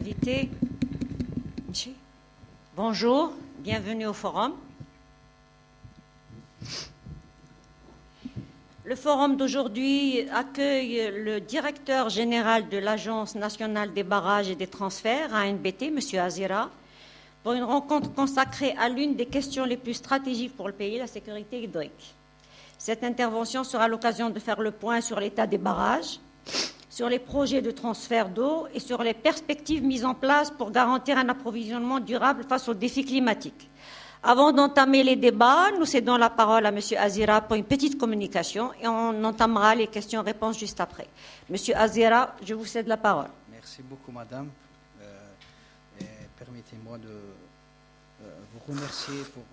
invités. Bonjour, bienvenue au forum. Le forum d'aujourd'hui accueille le directeur général de l'Agence nationale des barrages et des transferts, ANBT, M. Azira, pour une rencontre consacrée à l'une des questions les plus stratégiques pour le pays, la sécurité hydrique. Cette intervention sera l'occasion de faire le point sur l'état des barrages, sur les projets de transfert d'eau et sur les perspectives mises en place pour garantir un approvisionnement durable face aux défis climatiques. Avant d'entamer les débats, nous cédons la parole à M. Azira pour une petite communication et on entamera les questions-réponses juste après. M. Azira, je vous cède la parole. Merci beaucoup, madame. Permettez-moi de vous remercier pour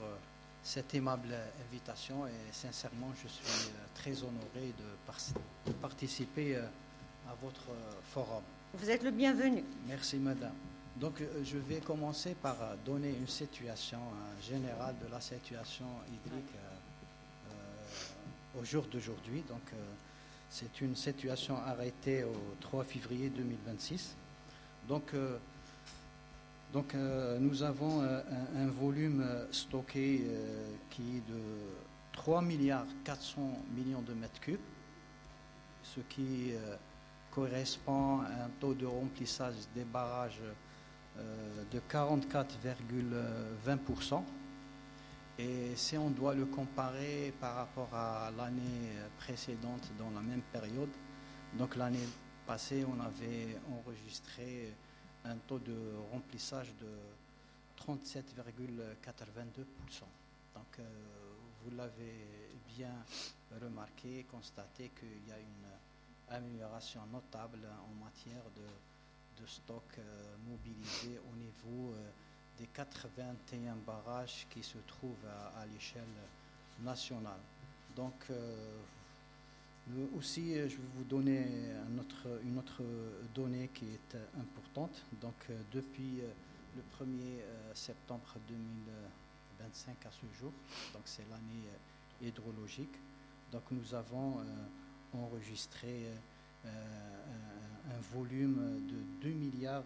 cette aimable invitation et sincèrement, je suis très honoré de participer à votre forum. Vous êtes le bienvenu. Merci, madame. Donc, je vais commencer par donner une situation générale de la situation hydrique au jour d'aujourd'hui. Donc, c'est une situation arrêtée au 3 février 2026. Donc, nous avons un volume stocké qui est de 3 milliards 400 millions de mètres cubes, ce qui correspond à un taux de remplissage des barrages de 44,20%. Et si on doit le comparer par rapport à l'année précédente dans la même période, donc l'année passée, on avait enregistré un taux de remplissage de 37,82%. Donc, vous l'avez bien remarqué, constaté qu'il y a une amélioration notable en matière de stock mobilisé au niveau des 81 barrages qui se trouvent à l'échelle nationale. Donc, aussi, je vais vous donner une autre donnée qui est importante. Donc, depuis le 1er septembre 2025 à ce jour, donc c'est l'année hydrologique, donc nous avons enregistré un volume de 2 milliards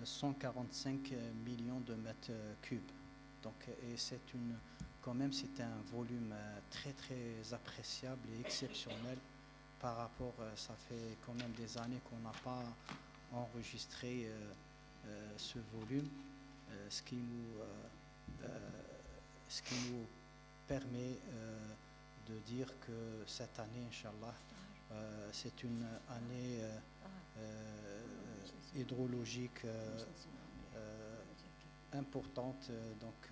145 millions de mètres cubes. Donc, et quand même, c'est un volume très très appréciable et exceptionnel par rapport, ça fait quand même des années qu'on n'a pas enregistré ce volume, ce qui nous permet de dire que cette année, Inch'Allah, c'est une année hydrologique importante, donc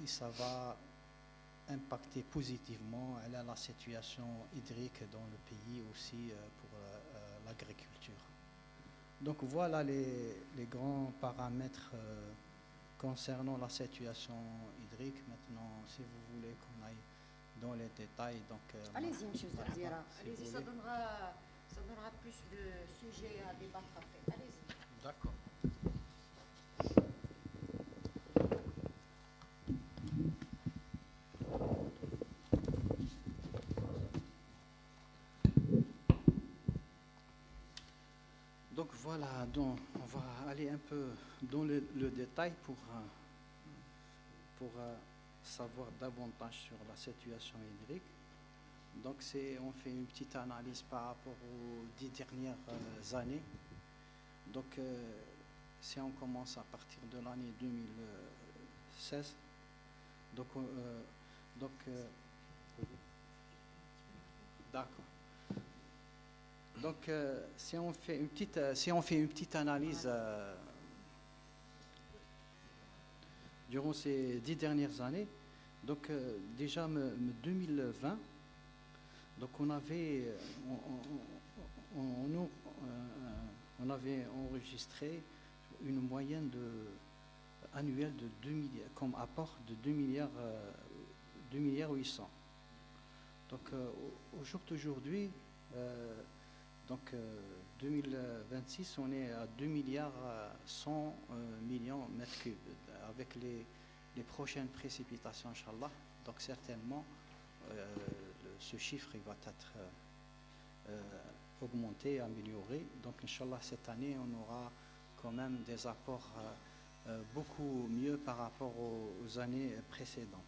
et ça va impacter positivement la situation hydrique dans le pays aussi pour l'agriculture. Donc voilà les grands paramètres concernant la situation hydrique. Maintenant, si vous voulez qu'on aille dans les détails. Donc, allez-y, M. Azira. Allez-y, ça donnera plus de sujets à débattre après. Allez-y. D'accord. Donc voilà, donc on va aller un peu dans le détail pour savoir davantage sur la situation hydrique. Donc on fait une petite analyse par rapport aux 10 dernières années. Donc si on commence à partir de l'année 2016, d'accord. Donc si on fait une petite analyse durant ces 10 dernières années, donc déjà en 2020, donc on avait enregistré une moyenne annuelle de 2 milliards, comme apport de 2 milliards 800. Donc au jour d'aujourd'hui, donc 2026, on est à 2 milliards 100 millions mètres cubes avec les prochaines précipitations, Inch'Allah. Donc certainement, ce chiffre il va être augmenter, améliorer. Donc, Inch'Allah, cette année, on aura quand même des apports beaucoup mieux par rapport aux années précédentes.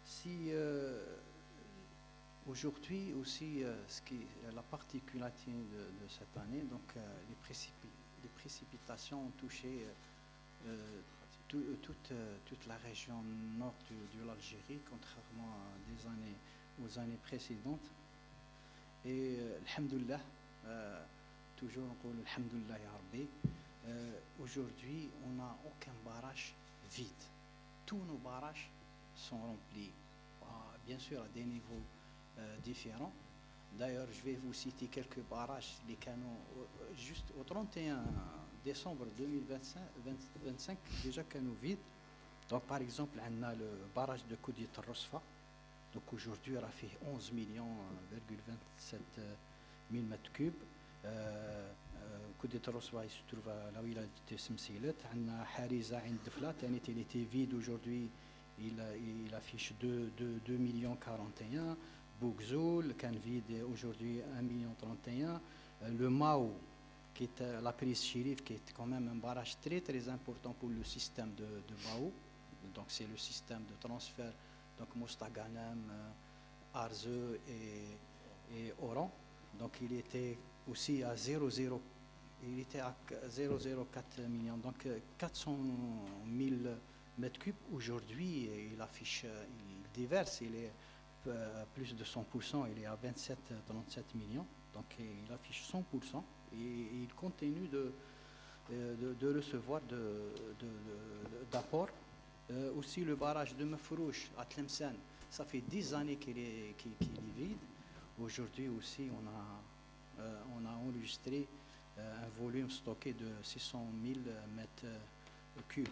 Si aujourd'hui aussi, la particularité de cette année, donc les précipitations ont touché toute la région nord de l'Algérie, contrairement aux années précédentes. Et alhamdoulilah, toujours on dit alhamdoulilah ya Rabbi, aujourd'hui on n'a aucun barrage vide. Tous nos barrages sont remplis, bien sûr à des niveaux différents. D'ailleurs, je vais vous citer quelques barrages, les canaux, juste au 31 décembre 2025, déjà canaux vides. Donc, par exemple, on a le barrage de Koudit Rosfa. Donc, aujourd'hui, il a fait 11 millions, 27 000 mètres cubes. Koudit Rosfa, il se trouve là où il a été Semsilet. On a Hariza Ain Dflat, il était vide aujourd'hui. Il affiche 2 millions 41. Bougzoul, can vide aujourd'hui 1 million 31. Le Mao, qui est la prise Chérif, qui est quand même un barrage très très important pour le système de Mao. Donc c'est le système de transfert, donc Mostaganem, Arze et Oran. Donc il était aussi à 0,0. Il était à 0,04 millions, donc 400 000 mètres cubes. Aujourd'hui, il affiche, il déverse, il est plus de 100%, il est à 27-37 millions, donc il affiche 100%, et il continue de recevoir d'apports. Aussi le barrage de Mafrouch à Tlemcen, ça fait 10 années qu'il est vide. Aujourd'hui aussi, on a enregistré un volume stocké de 600 000 mètres cubes.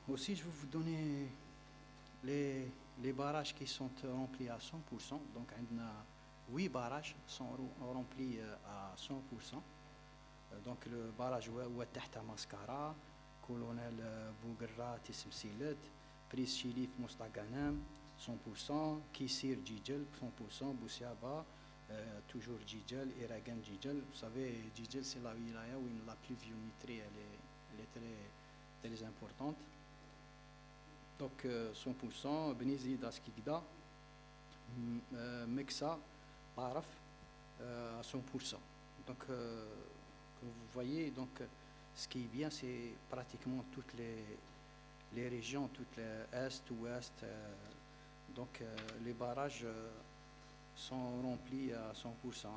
Aussi, je vais vous donner les barrages qui sont remplis à 100%. Donc, on a 8 barrages sont remplis à 100%. Donc, le barrage Ouattahta Mascara, Colonel Bouguerra Tismsilet, Prise Chilif Mostaganem, 100%, Kissir Djidjel, 100%, Boussiaba, toujours Djidjel, Iragan Djidjel. Vous savez, Djidjel, c'est la wilaya où la pluviométrie elle est très, très importante. Donc 100%, Benizid Askigda, Meksa, Paraf, à 100%. Donc, comme vous voyez, donc, ce qui est bien, c'est pratiquement toutes les régions, toutes les Est, Ouest. Donc, les barrages sont remplis à 100%.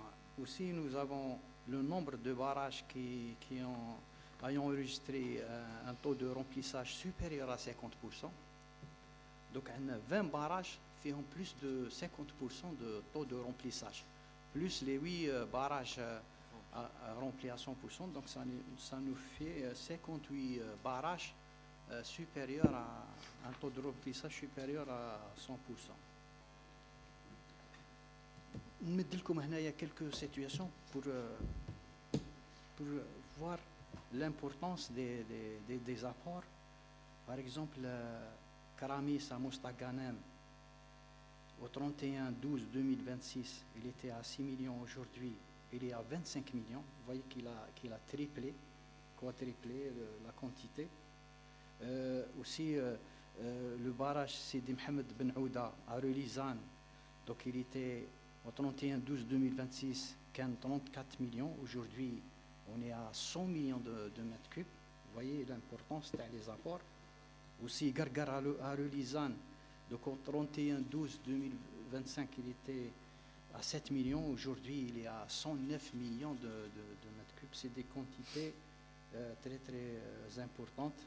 Aussi, nous avons le nombre de barrages qui ayant enregistré un taux de remplissage supérieur à 50%. Donc, on a 20 barrages qui ont plus de 50% de taux de remplissage, plus les 8 barrages remplis à 100%. Donc, ça nous fait 58 barrages supérieurs à un taux de remplissage supérieur à 100%. Il y a quelques situations pour voir l'importance des apports. Par exemple, Karamis à Mostaganem, au 31-12-2026, il était à 6 millions aujourd'hui, il est à 25 millions. Vous voyez qu'il a triplé, quadruplé la quantité. Aussi, le barrage Sidi Mohamed Ben Ouda à Relizane, donc il était au 31-12-2026, 34 millions. Aujourd'hui, on est à 100 millions de mètres cubes. Vous voyez l'importance des apports. Aussi, Gargar à Relizane, donc au 31-12-2025, il était à 7 millions. Aujourd'hui, il est à 109 millions de mètres cubes. C'est des quantités très, très importantes.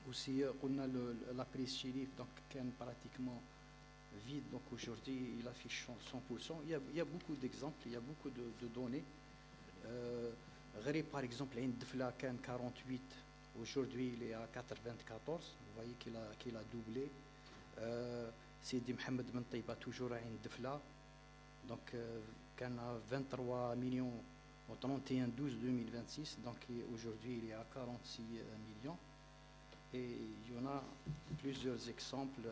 Aussi, on a la prise Chérif, donc qui est pratiquement vide. Donc aujourd'hui, il affiche 100%. Il y a beaucoup d'exemples, il y a beaucoup de données. Gharib, par exemple, Ain Dfla, 48. Aujourd'hui, il est à 94. Vous voyez qu'il a doublé. Sidi Mohamed Ben Taiba, toujours à Ain Dfla. Donc, qu'on a 23 millions au 31-12-2026. Donc, aujourd'hui, il est à 46 millions. Et il y en a plusieurs exemples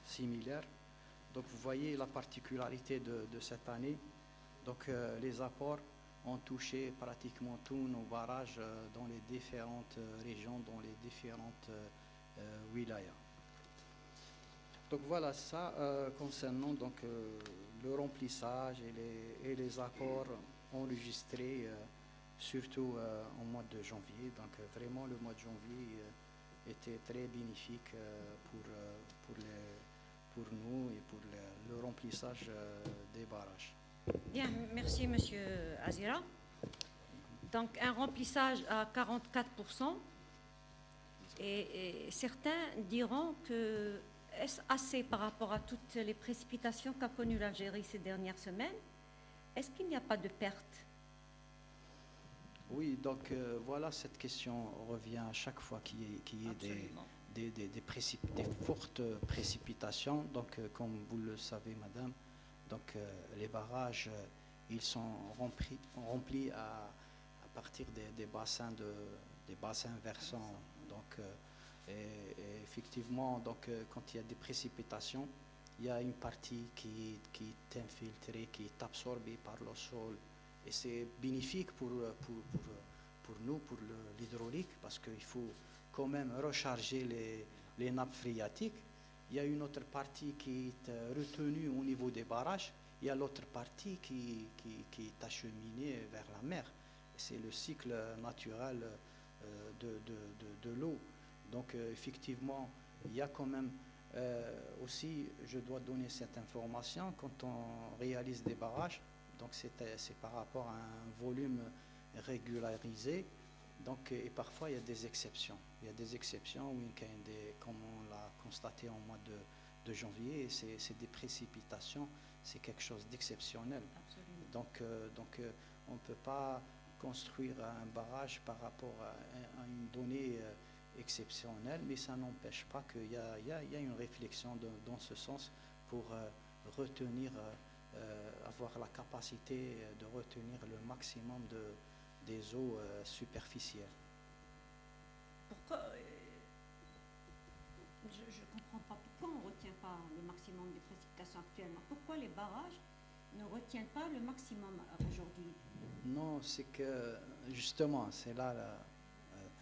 similaires. Donc vous voyez la particularité de cette année. Donc les apports ont touché pratiquement tous nos barrages dans les différentes régions, dans les différentes wilayas. Donc voilà ça concernant donc, le remplissage et les apports enregistrés surtout au mois de janvier. Donc vraiment le mois de janvier était très bénéfique pour nous et pour le remplissage des barrages. Bien, merci Monsieur Azira. Donc un remplissage à 44%, et certains diront que est-ce assez par rapport à toutes les précipitations qu'a connues l'Algérie ces dernières semaines? Est-ce qu'il n'y a pas de perte? Oui, donc voilà, cette question revient à chaque fois qu'il y ait des fortes précipitations. Donc comme vous le savez, madame, donc les barrages, ils sont remplis à partir des bassins versants. Donc et effectivement, donc quand il y a des précipitations, il y a une partie qui est infiltrée, qui est absorbée par le sol. Et c'est bénéfique pour nous, pour l'hydraulique, parce qu'il faut quand même recharger les nappes phréatiques. Il y a une autre partie qui est retenue au niveau des barrages. Il y a l'autre partie qui est acheminée vers la mer. C'est le cycle naturel de l'eau. Donc effectivement, il y a quand même aussi, je dois donner cette information, quand on réalise des barrages, donc c'est par rapport à un volume régularisé. Donc, et parfois, il y a des exceptions. Il y a des exceptions, oui, comme on l'a constaté au mois de janvier, c'est des précipitations, c'est quelque chose d'exceptionnel. Donc on ne peut pas construire un barrage par rapport à une donnée exceptionnelle, mais ça n'empêche pas qu'il y a une réflexion dans ce sens pour retenir, avoir la capacité de retenir le maximum des eaux superficielles. Pourquoi je ne comprends pas pourquoi on ne retient pas le maximum des précipitations actuellement. Pourquoi les barrages ne retiennent pas le maximum aujourd'hui? Non, c'est que justement, c'est là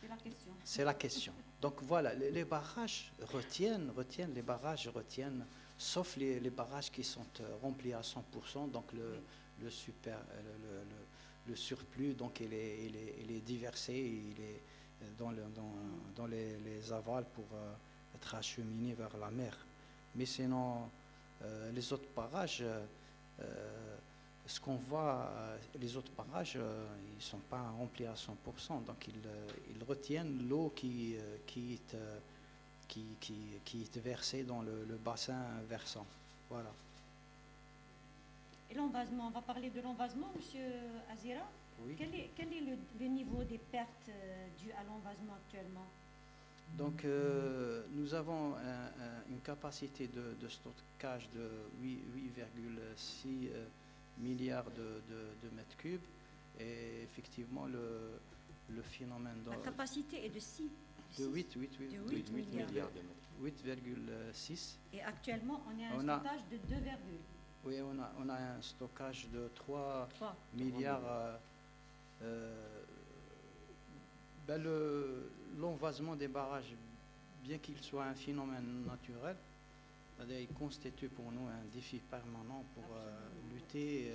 c'est la question. C'est la question. Donc voilà, les barrages retiennent, sauf les barrages qui sont remplis à 100%, donc le surplus, donc il est déversé, il est dans les avals pour être acheminé vers la mer. Mais sinon, les autres barrages, ce qu'on voit, les autres barrages, ils ne sont pas remplis à 100%, donc ils retiennent l'eau qui est versée dans le bassin versant. Voilà. Et l'envasement, on va parler de l'envasement, Monsieur Azira. Oui. Quel est le niveau des pertes dues à l'envasement actuellement? Donc, nous avons une capacité de stockage de 8,6 milliards de mètres cubes. Et effectivement, le phénomène... La capacité est de 6. De 8 milliards. 8,6. Et actuellement, on est à un stockage de 2, oui, on a un stockage de 3 milliards. L'envasement des barrages, bien qu'il soit un phénomène naturel, il constitue pour nous un défi permanent pour lutter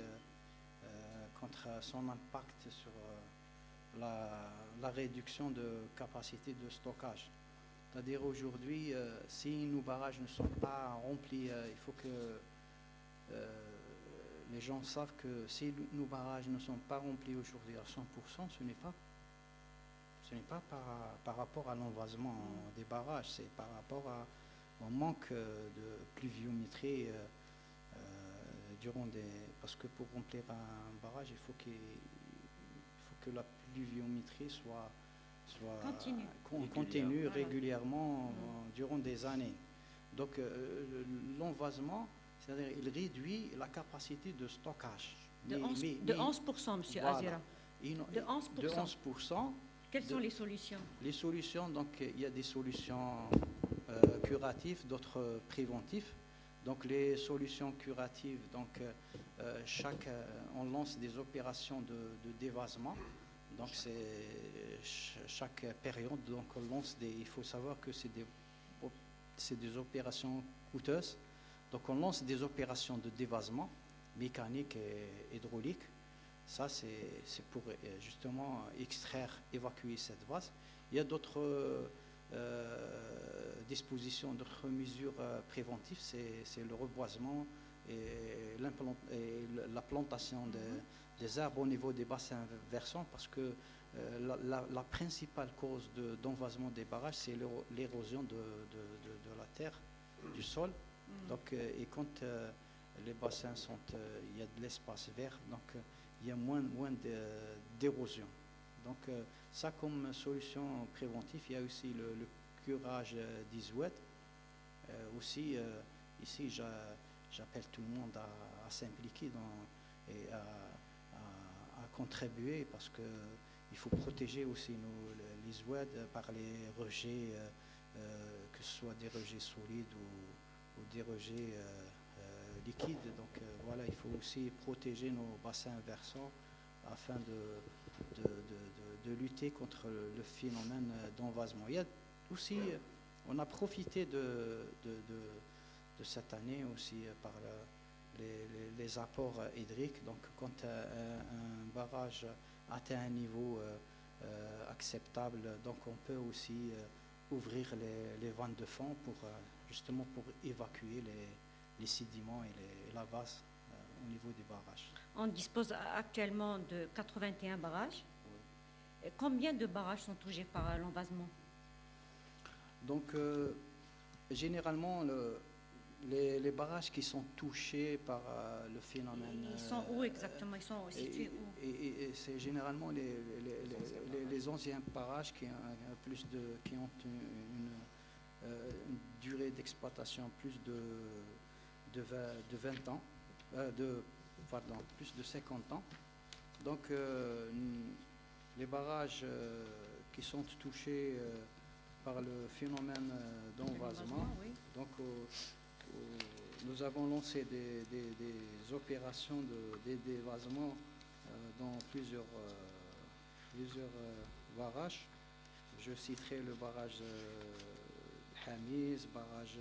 contre son impact sur la réduction de capacité de stockage. C'est-à-dire aujourd'hui, si nos barrages ne sont pas remplis, il faut que les gens savent que si nos barrages ne sont pas remplis aujourd'hui à 100%, ce n'est pas par rapport à l'envasement des barrages, c'est par rapport au manque de pluviométrie parce que pour remplir un barrage, il faut que la pluviométrie soit continue régulièrement durant des années. Donc l'envasement, c'est-à-dire il réduit la capacité de stockage. De 11%, Monsieur Azira. De 11%. Quelles sont les solutions? Les solutions, donc il y a des solutions curatifs, d'autres préventifs. Donc les solutions curatives, donc on lance des opérations de dévasement. Donc chaque période, donc il faut savoir que c'est des opérations coûteuses. Donc on lance des opérations de dévasement mécanique et hydraulique. Ça, c'est pour justement extraire, évacuer cette vase. Il y a d'autres dispositions, d'autres mesures préventives, c'est le reboisement et la plantation des arbres au niveau des bassins versants, parce que la principale cause d'envasement des barrages, c'est l'érosion de la terre, du sol. Donc, et quand les bassins il y a de l'espace vert, donc il y a moins d'érosion. Donc ça, comme solution préventive, il y a aussi le curage d'Izoued. Aussi, ici, j'appelle tout le monde à s'impliquer et à contribuer, parce qu'il faut protéger aussi l'Izoued par les rejets, que ce soit des rejets solides ou des rejets liquides. Donc voilà, il faut aussi protéger nos bassins versants afin de lutter contre le phénomène d'envasement. Il y a aussi, on a profité de cette année aussi par les apports hydriques. Donc quand un barrage atteint un niveau acceptable, donc on peut aussi ouvrir les vannes de fond justement pour évacuer les sédiments et la vase au niveau des barrages. On dispose actuellement de 81 barrages. Oui. Et combien de barrages sont touchés par l'envasement? Donc, généralement, les barrages qui sont touchés par le phénomène... Ils sont où exactement? Ils sont situés où? Et c'est généralement les anciens barrages qui ont une durée d'exploitation plus de 20 ans, plus de 50 ans. Donc, les barrages qui sont touchés par le phénomène d'envasement, oui. donc nous avons lancé des opérations de dévasement dans plusieurs barrages. Je citerai le barrage Hamiz, barrage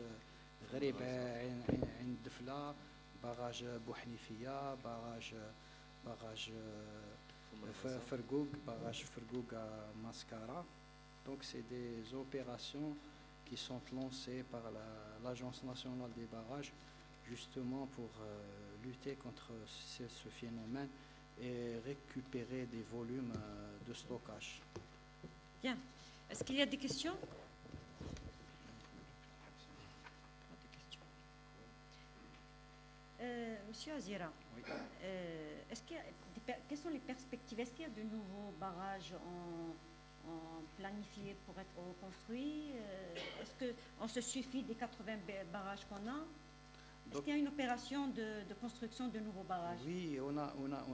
Ghariba Ain Dfla, barrage Bouhnifia, barrage Fergoug, barrage Fergoug à Mascara. Donc c'est des opérations qui sont lancées par l'Agence nationale des barrages, justement pour lutter contre ce phénomène et récupérer des volumes de stockage. Bien. Est-ce qu'il y a des questions? Monsieur Azira, oui. Quelles sont les perspectives? Est-ce qu'il y a de nouveaux barrages planifiés pour être reconstruits? Est-ce qu'on se suffit des 80 barrages qu'on a? Est-ce qu'il y a une opération de construction de nouveaux barrages? Oui, on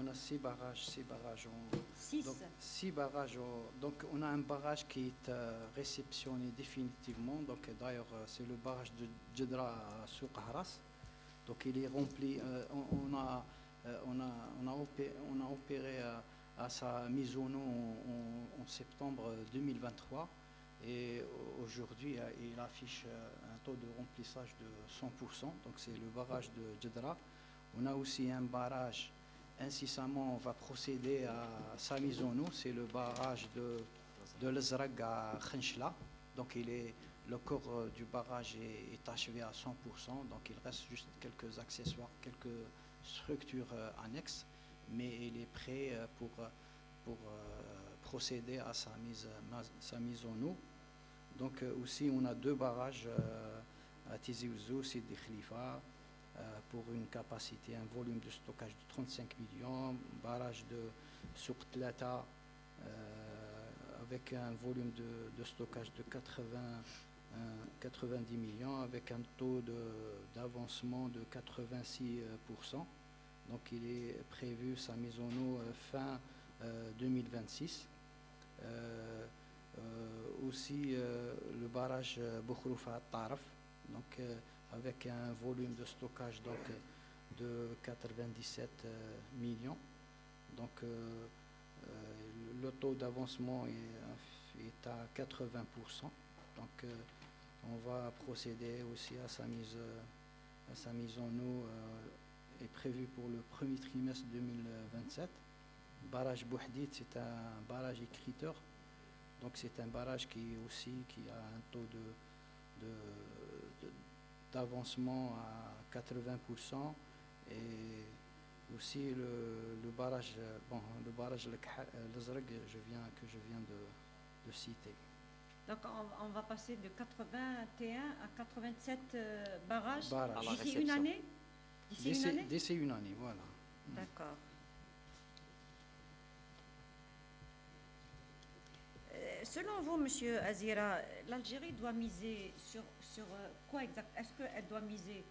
a 6 barrages. 6? Donc, 6 barrages. Donc, on a un barrage qui est réceptionné définitivement. Donc, d'ailleurs, c'est le barrage de Djedra à Souk Haras. Donc, il est rempli. On a opéré à sa mise en eau en septembre 2023. Et aujourd'hui, il affiche un taux de remplissage de 100%. Donc, c'est le barrage de Djedra. On a aussi un barrage, incessamment, on va procéder à sa mise en eau. C'est le barrage de l'Azraq à Khenchla. Donc, le corps du barrage est achevé à 100%. Donc, il reste juste quelques accessoires, quelques structures annexes. Mais il est prêt pour procéder à sa mise en eau. Donc aussi on a 2 barrages à Tizi Ouzou, Sidi Khalifa, pour une capacité, un volume de stockage de 35 millions, barrage de Souk Tlata avec un volume de stockage de 90 millions, avec un taux d'avancement de 86%. Donc il est prévu sa mise en eau fin 2026. Aussi le barrage Bokhroufa Taraf, donc, avec un volume de stockage donc, de 97 millions. Donc, le taux d'avancement est à 80%. Donc, on va procéder aussi à sa mise en eau est prévue pour le premier trimestre 2027. Barrage Bouhdid, c'est un barrage écriteur. Donc c'est un barrage qui a un taux d'avancement à 80%. Et aussi le barrage l'Azraq que je viens de citer. Donc on va passer de 81 à 87 barrages d'ici une année. D'ici une année, voilà. D'accord. Selon vous, Monsieur Azira, l'Algérie doit miser sur quoi exact? Est-ce qu'elle doit miser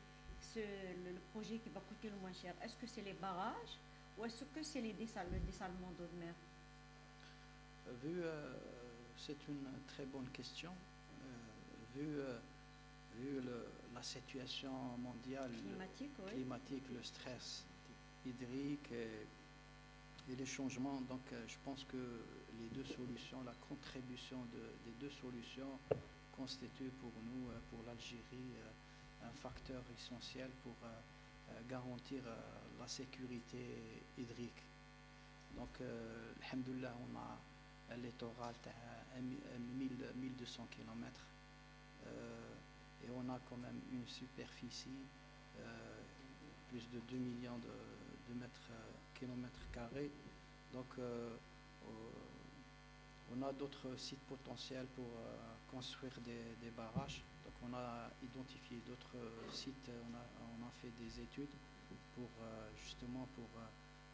le projet qui va coûter le moins cher? Est-ce que c'est les barrages ou est-ce que c'est le dessalement d'eau de mer? C'est une très bonne question. Vu la situation mondiale climatique, le stress hydrique et les changements, donc je pense que les deux solutions, la contribution des deux solutions constitue pour nous, pour l'Algérie, un facteur essentiel pour garantir la sécurité hydrique. Donc, alhamdoulilah, on a un littoral à 1200 km et on a quand même une superficie plus de 2 millions de kilomètres carrés. Donc, on a d'autres sites potentiels pour construire des barrages. Donc, on a identifié d'autres sites, on a fait des études pour justement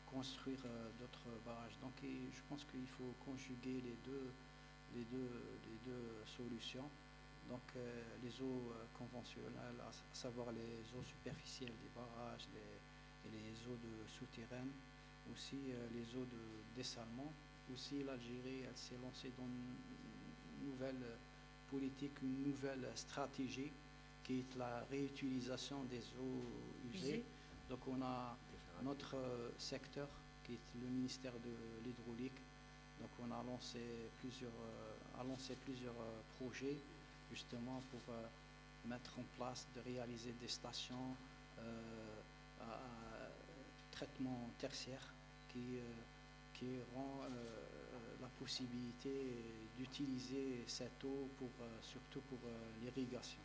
construire d'autres barrages. Donc, je pense qu'il faut conjuguer les deux solutions. Donc, les eaux conventionnelles, à savoir les eaux superficielles des barrages et les eaux souterraines, aussi les eaux de dessalement. Aussi, l'Algérie, elle s'est lancée dans une nouvelle politique, une nouvelle stratégie qui est la réutilisation des eaux usées. Donc, on a notre secteur qui est le ministère de l'hydraulique. Donc, on a lancé plusieurs projets justement pour mettre en place, de réaliser des stations à traitement tertiaire qui rend la possibilité d'utiliser cette eau surtout pour l'irrigation.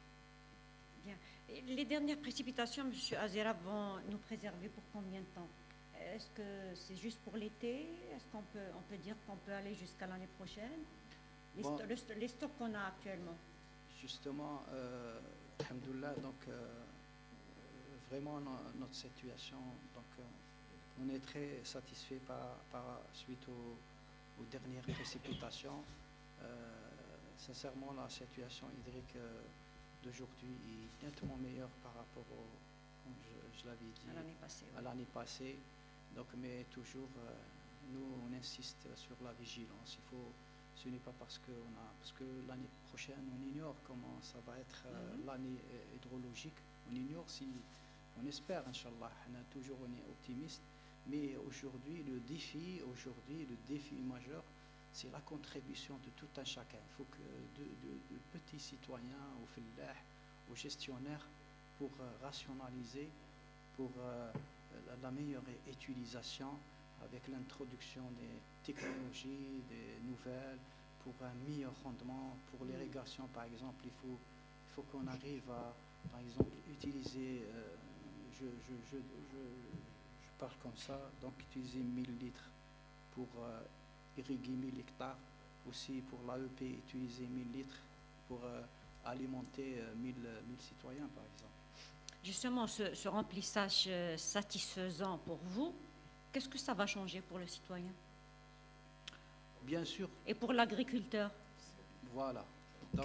Bien. Et les dernières précipitations, M. Azira, vont nous préserver pour combien de temps? Est-ce que c'est juste pour l'été? Est-ce qu'on peut dire qu'on peut aller jusqu'à l'année prochaine? Les stocks qu'on a actuellement. Justement, alhamdoulilah, donc vraiment notre situation, donc on est très satisfait suite aux dernières précipitations. Sincèrement, la situation hydrique d'aujourd'hui est nettement meilleure par rapport comme je l'avais dit, à l'année passée. Donc, mais toujours, nous, on insiste sur la vigilance. Ce n'est pas parce que l'année prochaine, on ignore comment ça va être l'année hydrologique. On espère, Inch'Allah, on est optimiste. Mais aujourd'hui, le défi majeur, c'est la contribution de tout un chacun. Il faut que de petits citoyens, aux fellahs, aux gestionnaires, pour rationaliser, pour la meilleure utilisation, avec l'introduction des technologies, des nouvelles, pour un meilleur rendement, pour l'irrigation par exemple, il faut qu'on arrive à, par exemple, utiliser, je parle comme ça, donc utiliser 1000 litres pour irriguer 1000 hectares, aussi pour l'AEP utiliser 1000 litres pour alimenter 1000 citoyens par exemple. Justement, ce remplissage satisfaisant pour vous, qu'est-ce que ça va changer pour le citoyen? Bien sûr. Et pour l'agriculteur? Voilà.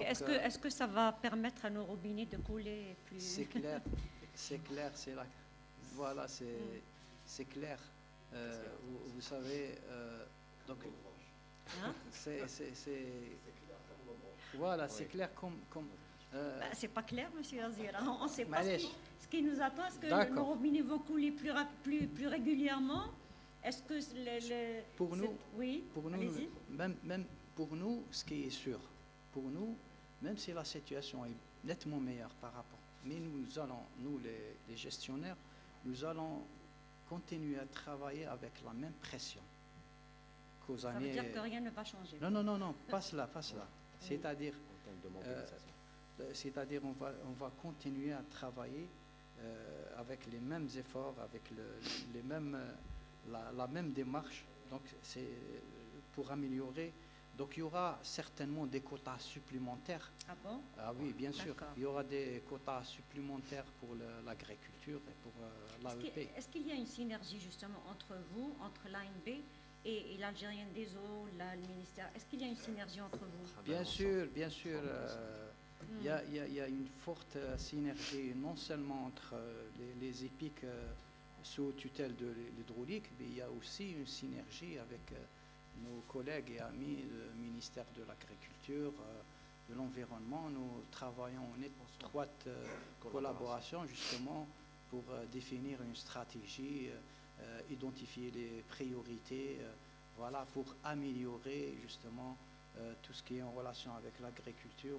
Est-ce que ça va permettre à nos robinets de couler plus? C'est clair, voilà, c'est clair. Vous savez, donc, voilà, c'est clair comme C'est pas clair, Monsieur Azira. On ne sait pas معليش. ce qui nous attend. Est-ce que D'accord. nos robinets vont couler plus régulièrement? Est-ce que Pour nous, oui, pour nous, allez-y. même pour nous, ce qui est sûr, pour nous, même si la situation est nettement meilleure par rapport, mais nous allons, nous les gestionnaires, nous allons continuer à travailler avec la même pression qu'aux Ça veut années. dire que rien ne va changer. Non, pas cela, pas cela. C'est-à-dire, En termes de mobilisation. c'est-à-dire on va continuer à travailler avec les mêmes efforts, avec les mêmes, la même démarche. Donc c'est pour améliorer. Donc il y aura certainement des quotas supplémentaires. Ah bon? Ah oui, bien sûr. D'accord. Il y aura des quotas supplémentaires pour l'agriculture et pour l'AEP. Est-ce qu'il y a une synergie justement entre vous, entre l'ANB et l'Algérienne des eaux, le ministère? Est-ce qu'il y a une synergie entre vous? Bien sûr, bien sûr. Il y a une forte synergie, non seulement entre les EPIC sous tutelle de l'hydraulique, mais il y a aussi une synergie avec nos collègues et amis du ministère de l'Agriculture, de l'Environnement. Nous travaillons en étroite collaboration justement pour définir une stratégie, identifier les priorités, voilà, pour améliorer justement tout ce qui est en relation avec l'agriculture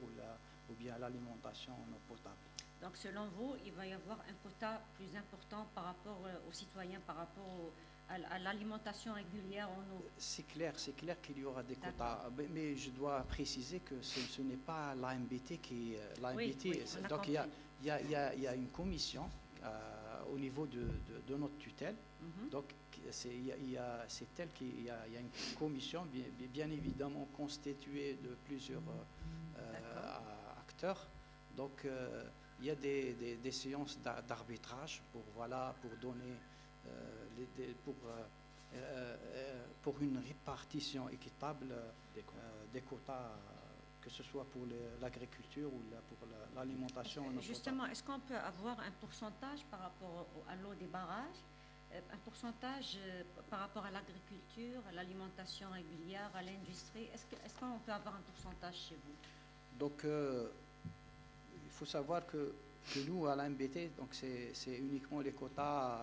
ou bien l'alimentation en eau potable. Donc selon vous, il va y avoir un quota plus important par rapport aux citoyens, par rapport à l'alimentation régulière en eau. C'est clair qu'il y aura des D'accord. quotas, mais je dois préciser que ce n'est pas l'AMBT qui... Oui, on a donc compris. il y a une commission au niveau de notre tutelle. Mhm. Donc c'est tel qu'il y a une commission bien évidemment constituée de plusieurs acteurs. Donc il y a des séances d'arbitrage pour donner pour une répartition équitable des quotas, que ce soit pour l'agriculture ou pour l'alimentation en eau potable. Justement, est-ce qu'on peut avoir un pourcentage par rapport à l'eau des barrages, un pourcentage par rapport à l'agriculture, à l'alimentation régulière, à l'industrie? Est-ce qu'on peut avoir un pourcentage chez vous? Donc, il faut savoir que nous, à l'AMBT, donc c'est uniquement les quotas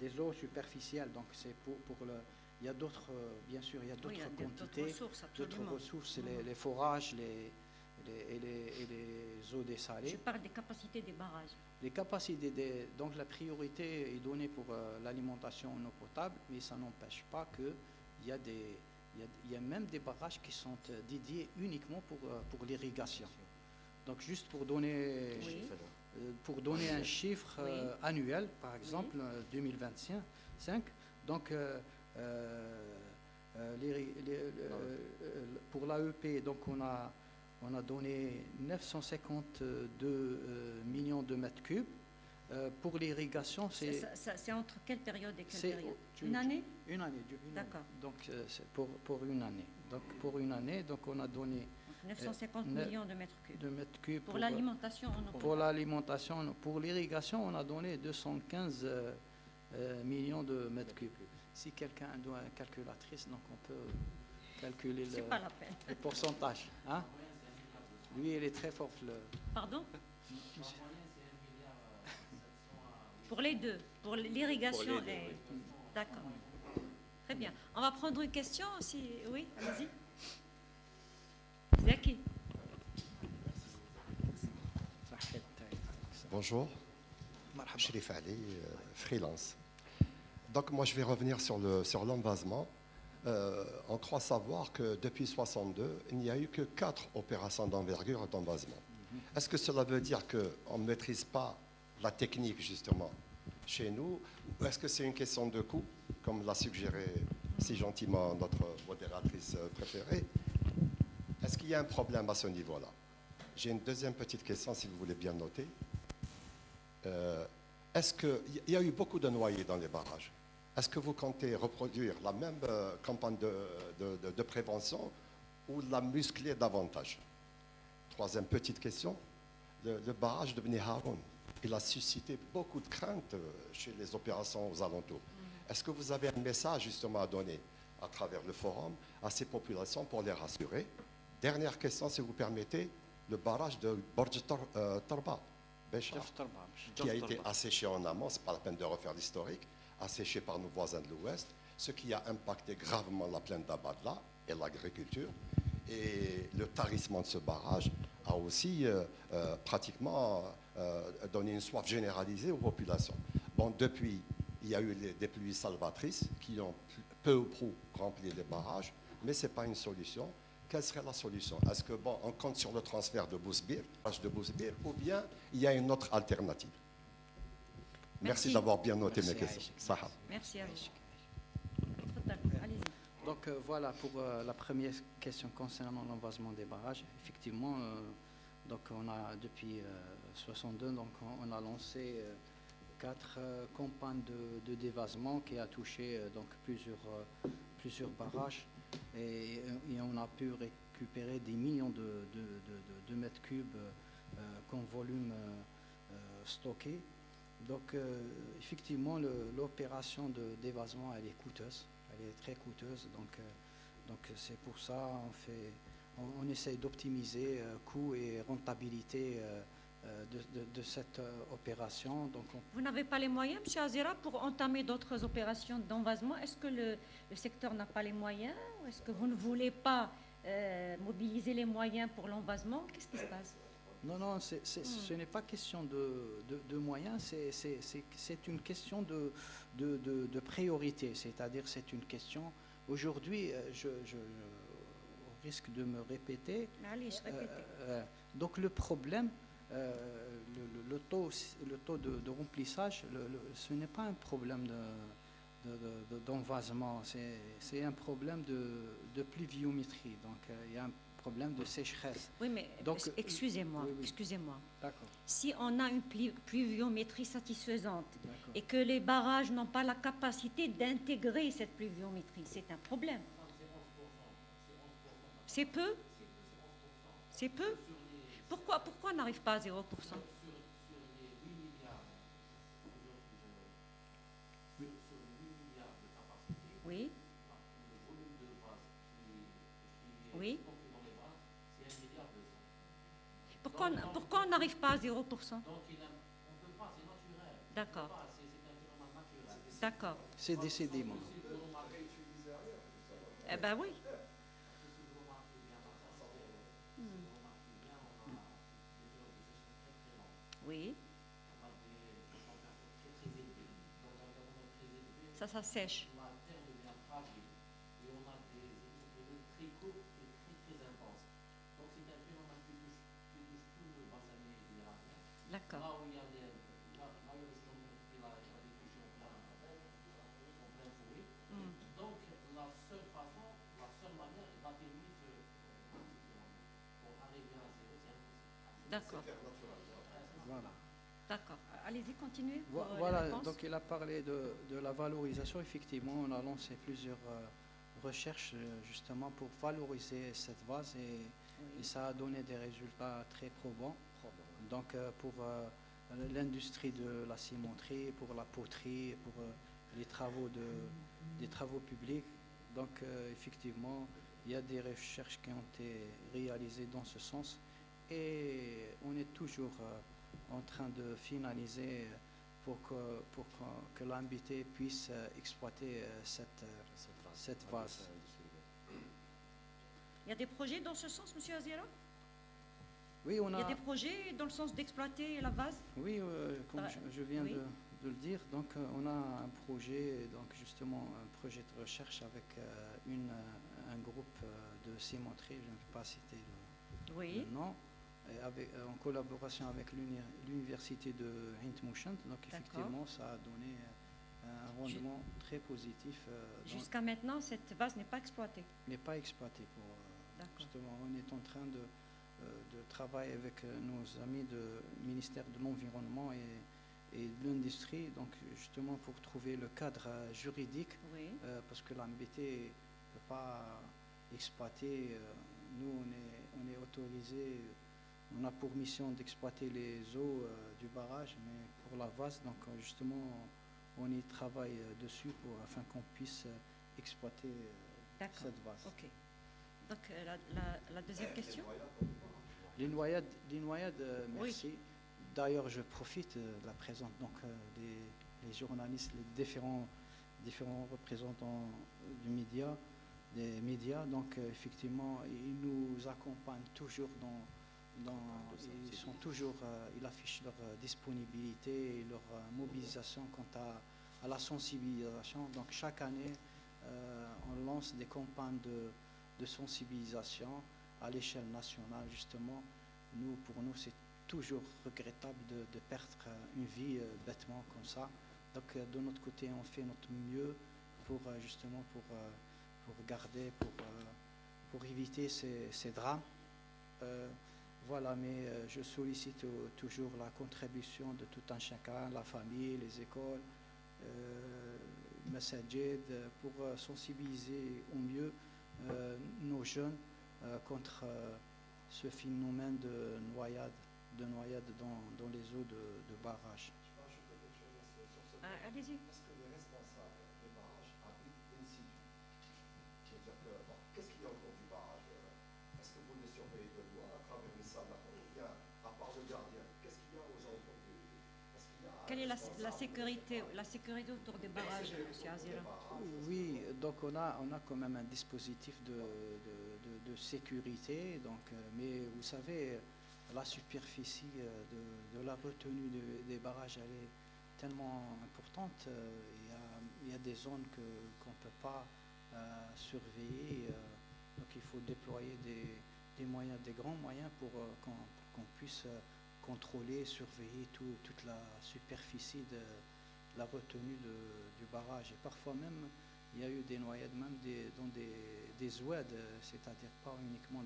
des eaux superficielles. Donc, c'est pour le. Il y a d'autres, bien sûr, il y a d'autres quantités, d'autres ressources, les forages, et les eaux dessalées. Je parle des capacités des barrages. Les capacités, donc la priorité est donnée pour l'alimentation en eau potable, mais ça n'empêche pas qu'il y a il y a même des barrages qui sont dédiés uniquement pour l'irrigation. Donc juste pour donner, un chiffre annuel, par exemple 2025, donc pour l'AEP, donc on a donné 952 millions de mètres cubes. Pour l'irrigation, c'est entre quelle période et quelle période? Une année? Une année. D'accord. Donc c'est pour une année. Donc pour une année, donc on a donné 950 millions de mètres cubes. Pour l'alimentation en eau potable. Pour l'alimentation, pour l'irrigation, on a donné 215 millions de mètres cubes. Si quelqu'un doit une calculatrice, donc on peut calculer pas la peine. le pourcentage. Hein? Lui, il est très fort. Pardon? Pour les deux, pour l'irrigation. D'accord. Très bien. On va prendre une question aussi. Oui, allez-y. Zaki. Bonjour, Chérif Ali, freelance. Donc moi je vais revenir sur l'envasement. On croit savoir que depuis 1962, il n'y a eu que 4 opérations d'envergure d'envasement. Est-ce que cela veut dire qu'on ne maîtrise pas la technique justement chez nous, ou est-ce que c'est une question de coût, comme l'a suggéré si gentiment notre modératrice préférée? Est-ce qu'il y a un problème à ce niveau-là? J'ai une deuxième petite question, si vous voulez bien noter. Est-ce qu'il y a eu beaucoup de noyés dans les barrages? Est-ce que vous comptez reproduire la même campagne de prévention ou la muscler davantage? Troisième petite question. Le barrage de Beni Haroun, il a suscité beaucoup de craintes chez les opérations aux alentours. Est-ce que vous avez un message justement à donner à travers le forum à ces populations pour les rassurer? Dernière question, si vous permettez. le barrage de Borj Tarba, Béchar, qui a été asséché en amont, ce n'est pas la peine de refaire l'historique, asséché par nos voisins de l'Ouest, ce qui a impacté gravement la plaine d'Abadla et l'agriculture. Et le tarissement de ce barrage a aussi pratiquement donné une soif généralisée aux populations. Bon, depuis, il y a eu des pluies salvatrices qui ont peu ou prou rempli les barrages, mais ce n'est pas une solution. Quelle serait la solution? Est-ce que bon, on compte sur le transfert de Bousbir, ou bien il y a une autre alternative? Merci d'avoir bien noté mes questions. Sahab. Merci à vous. Allez-y. Donc voilà pour la première question concernant l'envasement des barrages. Effectivement, donc on a depuis 62, donc on a lancé 4 campagnes de dévasement qui a touché donc plusieurs barrages et on a pu récupérer des millions de mètres cubes comme volume stocké. Donc effectivement l'opération de dévasement elle est coûteuse, elle est très coûteuse, donc c'est pour ça on essaye d'optimiser coût et rentabilité de cette opération. Donc vous n'avez pas les moyens, M. Azera, pour entamer d'autres opérations d'envasement? Est-ce que le secteur n'a pas les moyens? Est-ce que vous ne voulez pas mobiliser les moyens pour l'envasement? Qu'est-ce qui se passe? Non, ce n'est pas question de moyens, c'est une question de priorité, c'est-à-dire c'est une question... Aujourd'hui, je risque de me répéter. Allez, je répète. Donc le problème, le taux de remplissage, ce n'est pas un problème d'envasement, c'est un problème de pluviométrie. Donc il y a un problème de sécheresse. Oui, mais excusez-moi, excusez-moi. D'accord. Si on a une pluviométrie satisfaisante et que les barrages n'ont pas la capacité d'intégrer cette pluviométrie, c'est un problème. C'est peu? C'est peu? Pourquoi on n'arrive pas à 0%? Oui. Oui. Pourquoi on n'arrive pas à 0%? D'accord. D'accord. C'est décidément. Eh ben oui. Oui. Ça sèche. D'accord. Donc la seule manière d'atténuer pour arriver à zéro, c'est impossible. D'accord. Voilà. D'accord. Allez-y, continuez. Voilà, donc il a parlé de la valorisation. Effectivement, on a lancé plusieurs recherches justement pour valoriser cette vase et ça a donné des résultats très probants. Donc pour l'industrie de la cimenterie, pour la poterie, pour les travaux publics. Donc effectivement, il y a des recherches qui ont été réalisées dans ce sens et on est toujours en train de finaliser pour que l'AMBT puisse exploiter cette vase. Il y a des projets dans ce sens, M. Azera? Oui, Il y a des projets dans le sens d'exploiter la vase? Oui, comme je viens de le dire, donc on a un projet, donc justement un projet de recherche avec un groupe de cimenterie, je ne vais pas citer le nom, en collaboration avec l'université de Hint-Mouchant. Donc effectivement, ça a donné un rendement très positif. Jusqu'à maintenant, cette vase n'est pas exploitée? N'est pas exploitée. Justement, on est en train de travailler avec nos amis du ministère de l'Environnement et de l'Industrie, donc justement pour trouver le cadre juridique, parce que l'AMBT ne peut pas exploiter. Nous, on est autorisé, on a pour mission d'exploiter les eaux du barrage, mais pour la vase, donc justement, on y travaille dessus afin qu'on puisse exploiter cette vase. Ok. Donc la deuxième question? Les noyades, merci. D'ailleurs, je profite de la présence les journalistes, les différents représentants des médias. Donc, effectivement, ils nous accompagnent toujours ils sont toujours, ils affichent leur disponibilité et leur mobilisation quant à la sensibilisation. Donc, chaque année, on lance des campagnes de sensibilisation à l'échelle nationale, justement. Pour nous, c'est toujours regrettable de perdre une vie bêtement comme ça. Donc, de notre côté, on fait notre mieux pour justement pour garder, pour éviter ces drames. Voilà, mais je sollicite toujours la contribution de tout un chacun, la famille, les écoles, Masajid, pour sensibiliser au mieux nos jeunes contre ce phénomène de noyade dans les eaux de barrage. Allez-y. Est-ce que les responsables des barrages habitent in situ? C'est-à-dire que, qu'est-ce qu'il y a autour du barrage? Est-ce que vous les surveillez de loin à travers les salles? À part le gardien, qu'est-ce qu'il y a aux alentours du... Quelle est la sécurité autour des barrages, M. Azira? Oui, donc on a quand même un dispositif de sécurité, donc, mais vous savez, la superficie de la retenue des barrages, elle est tellement importante. Il y a des zones qu'on ne peut pas surveiller, donc il faut déployer des moyens, des grands moyens pour qu'on puisse contrôler, surveiller toute la superficie de la retenue du barrage. Et parfois même, il y a eu des noyades même dans des oueds, c'est-à-dire pas uniquement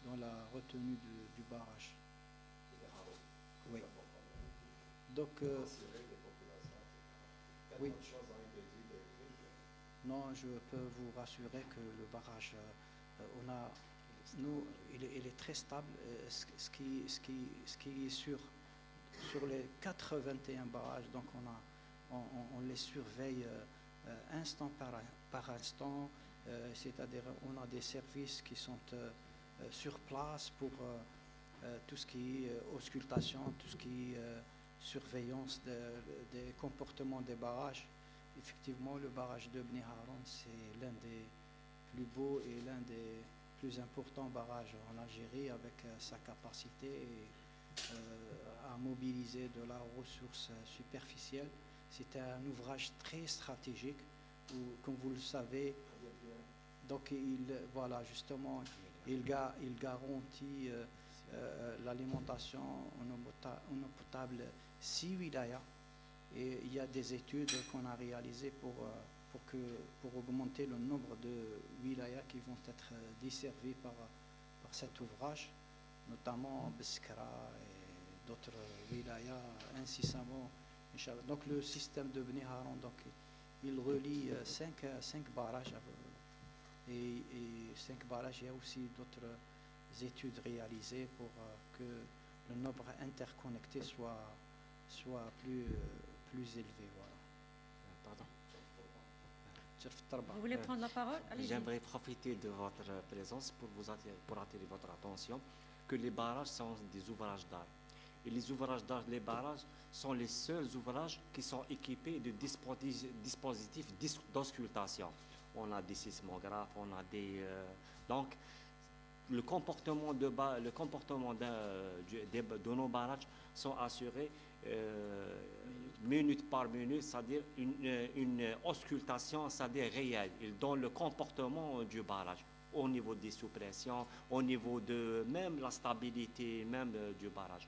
dans la retenue du barrage. Oui. Donc, oui. Non, je peux vous rassurer que le barrage, il est très stable. Ce qui est sûr, sur les 81 barrages, donc on les surveille instant par instant, c'est-à-dire on a des services qui sont sur place pour tout ce qui est auscultation, tout ce qui est surveillance des comportements des barrages. Effectivement, le barrage de Bni Haroun, c'est l'un des plus beaux et l'un des plus importants barrages en Algérie, avec sa capacité à mobiliser de la ressource superficielle. C'est un ouvrage très stratégique où, comme vous le savez, donc voilà, justement, il garantit l'alimentation en eau potable 6 wilayas. Et il y a des études qu'on a réalisées pour augmenter le nombre de wilayas qui vont être desservis par cet ouvrage, notamment Beskra et d'autres wilayas incessamment. Donc le système de Bni Haroun, donc, il relie 5 barrages. Et 5 barrages, il y a aussi d'autres études réalisées pour que le nombre interconnecté soit plus élevé. Voilà. Pardon. Vous voulez prendre la parole? Allez-y. J'aimerais profiter de votre présence pour attirer votre attention que les barrages sont des ouvrages d'art. Et les ouvrages d'art, les barrages, sont les seuls ouvrages qui sont équipés de dispositifs d'auscultation. On a des sismographes, on a donc, le comportement de nos barrages sont assurés minute par minute, c'est-à-dire une auscultation, c'est-à-dire réelle, dans le comportement du barrage, au niveau des sous-pressions, au niveau de même la stabilité même du barrage.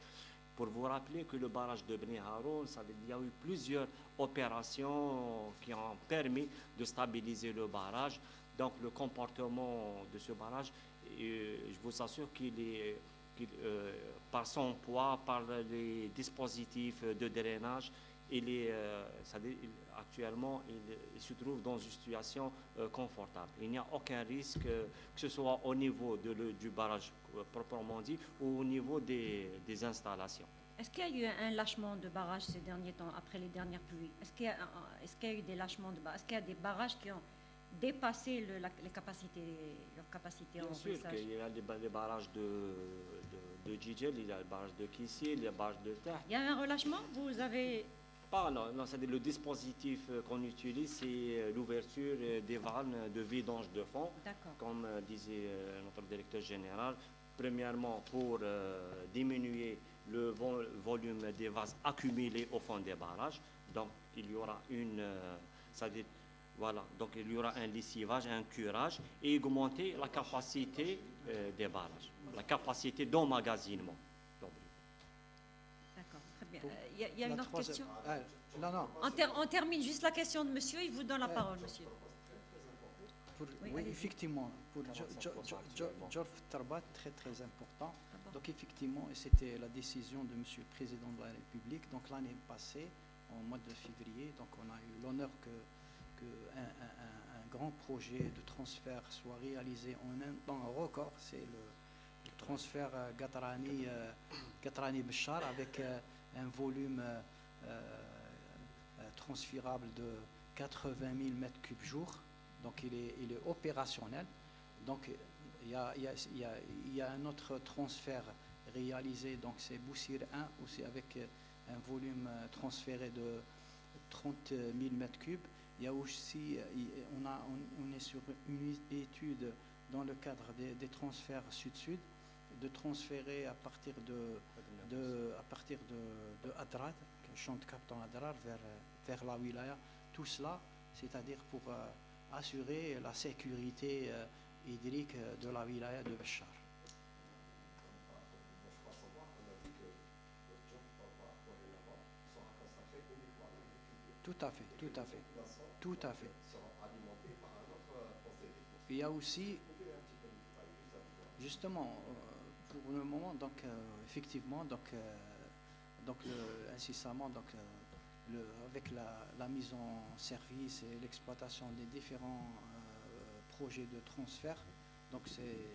Pour vous rappeler que le barrage de Bni Haroun, il y a eu plusieurs opérations qui ont permis de stabiliser le barrage. Donc le comportement de ce barrage, je vous assure qu'il est, par son poids, par les dispositifs de drainage, actuellement, il se trouve dans une situation confortable. Il n'y a aucun risque, que ce soit au niveau du barrage proprement dit ou au niveau des installations. Est-ce qu'il y a eu un lâchement de barrages ces derniers temps, après les dernières pluies? Est-ce qu'il y a eu des lâchements de barrages? Est-ce qu'il y a des barrages dépasser leur capacité en Bien sûr remplissage. qu'il y a les barrages de Djidjel, il y a le barrage de Kissi, il y a le barrage de Tah. Il y a un relâchement? Vous avez... Non, c'est-à-dire le dispositif qu'on utilise, c'est l'ouverture des vannes de vidange de fond, D'accord. comme disait notre directeur général. Premièrement, pour diminuer le volume des vases accumulés au fond des barrages. Donc, il y aura donc il y aura un lessivage, un curage et augmenter la capacité des barrages, la capacité d'emmagasinement. D'accord, très bien. Il y a une autre question? Non. On termine juste la question de monsieur, il vous donne la parole, monsieur. Oui, Oui, allez-y. effectivement, pour 300%. Djorf Tarbat, très important. D'abord. Donc effectivement, et c'était la décision de Monsieur le Président de la République. Donc l'année passée, au mois de février, donc on a eu l'honneur que un grand projet de transfert soit réalisé en un temps record. C'est le transfert Gatrani Béchar avec un volume transférable de 80 000 mètres cubes jour. Donc il est opérationnel. Donc il y a un autre transfert réalisé, donc c'est Boussir 1 aussi avec un volume transféré de 30 000 mètres cubes. Il y a aussi, on est sur une étude dans le cadre des transferts sud-sud, de transférer à partir de Adrad, champ de Captain Adrar, vers la wilaya, tout cela, c'est-à-dire pour assurer la sécurité hydrique de la wilaya de Béchar. Tout à fait. Il y a aussi, justement, pour le moment, donc effectivement, incessamment, avec la mise en service et l'exploitation des différents projets de transfert, donc c'est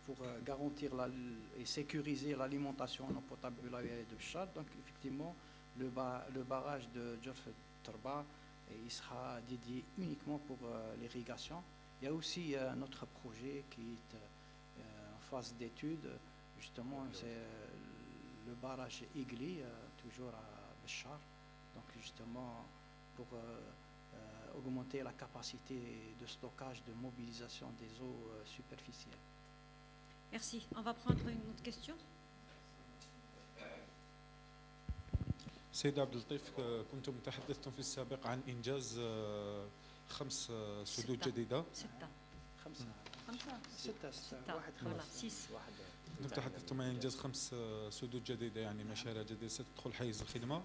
pour garantir et sécuriser l'alimentation en eau potable de la wilaya de Béchar. Donc effectivement, le barrage de Djorf Tarba, il sera dédié uniquement pour l'irrigation. Il y a aussi un autre projet qui est en phase d'étude, justement, c'est le barrage Igli, toujours à Béchar, donc justement pour augmenter la capacité de stockage, de mobilisation des eaux superficielles. Merci. On va prendre une autre question. سيد عبد اللطيف، كنتم تحدثتم في السابق عن إنجاز 5 سدود جديدة. ستة. ستة. Voilà, 6. كنتم تحدثتم عن إنجاز 5 سدود جديدة، يعني مشاريع جديدة ستدخل حيز الخدمة.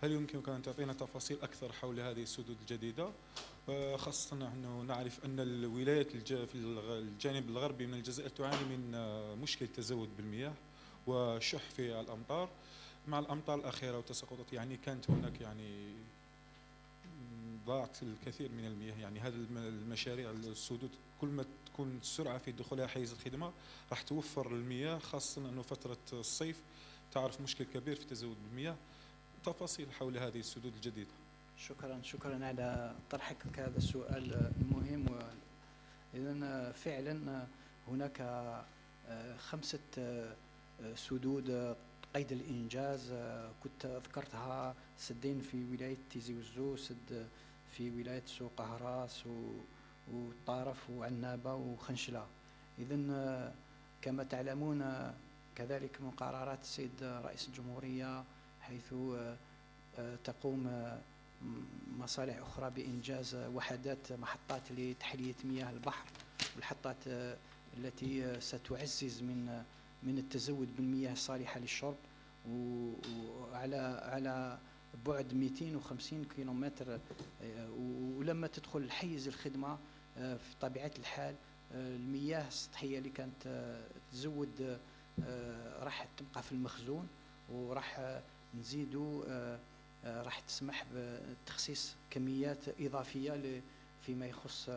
هل يمكنك أن تعطينا تفاصيل أكثر حول هذه السدود الجديدة، خاصة أنه نعرف أن الولايات في الجانب الغربي من الجزائر تعاني من مشكلة تزود بالمياه وشح في الأمطار. مع الأمطار الأخيرة وتساقطت، يعني كانت هناك يعني ضاعت الكثير من المياه. يعني هذه المشاريع السدود كل ما تكون السرعة في دخولها حيز الخدمة راح توفر المياه، خاصة أنه فترة الصيف تعرف مشكل كبير في تزود بالمياه. تفاصيل حول هذه السدود الجديدة. شكرا على طرحك هذا السؤال المهم. إذن فعلا هناك 5 سدود قيد الإنجاز، كنت ذكرتها، سدين في ولاية تيزي وزو، سد في ولاية سوق هراس وطارف وعنابة وخنشلة. إذن كما تعلمون كذلك من قرارات السيد رئيس الجمهورية، حيث تقوم مصالح أخرى بإنجاز وحدات محطات لتحلية مياه البحر، والحطات التي ستعزز من التزود بالمياه الصالحة للشرب، وعلى بعد 250 كيلومتر. ولما تدخل حيز الخدمة في طبيعة الحال المياه السطحية اللي كانت تزود راح تبقى في المخزون، وراح نزيدوا راح تسمح بتخصيص كميات إضافية فيما يخص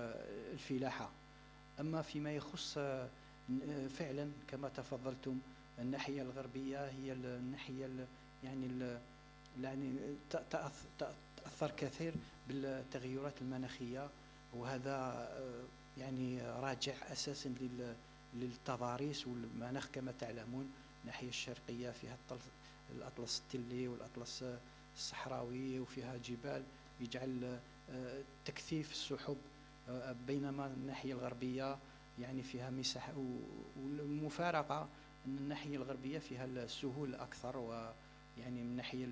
الفلاحة. أما فيما يخص فعلا كما تفضلتم الناحية الغربية هي الناحية يعني تأثر كثير بالتغيرات المناخية، وهذا يعني راجع أساسا للتضاريس والمناخ كما تعلمون. الناحية الشرقية فيها الأطلس التلي والأطلس الصحراوي وفيها جبال يجعل تكثيف السحب، بينما الناحية الغربية يعني فيها مساحة والمفارقة أن الناحية الغربية فيها السهول أكثر، ويعني من ناحية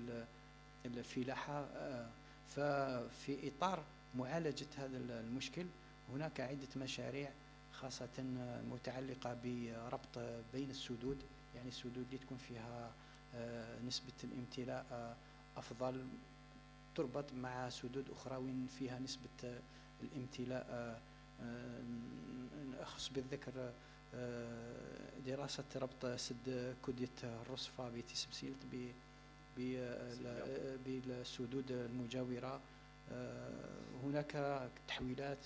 الفلاحة. ففي إطار معالجة هذا المشكل هناك عدة مشاريع خاصة متعلقة بربط بين السدود، يعني السدود اللي تكون فيها نسبة الامتلاء أفضل تربط مع سدود أخرى وين فيها نسبة الامتلاء. أخص بالذكر دراسة ربط سد كودية الرصفة بتسبسيلت بالسدود المجاورة. هناك تحويلات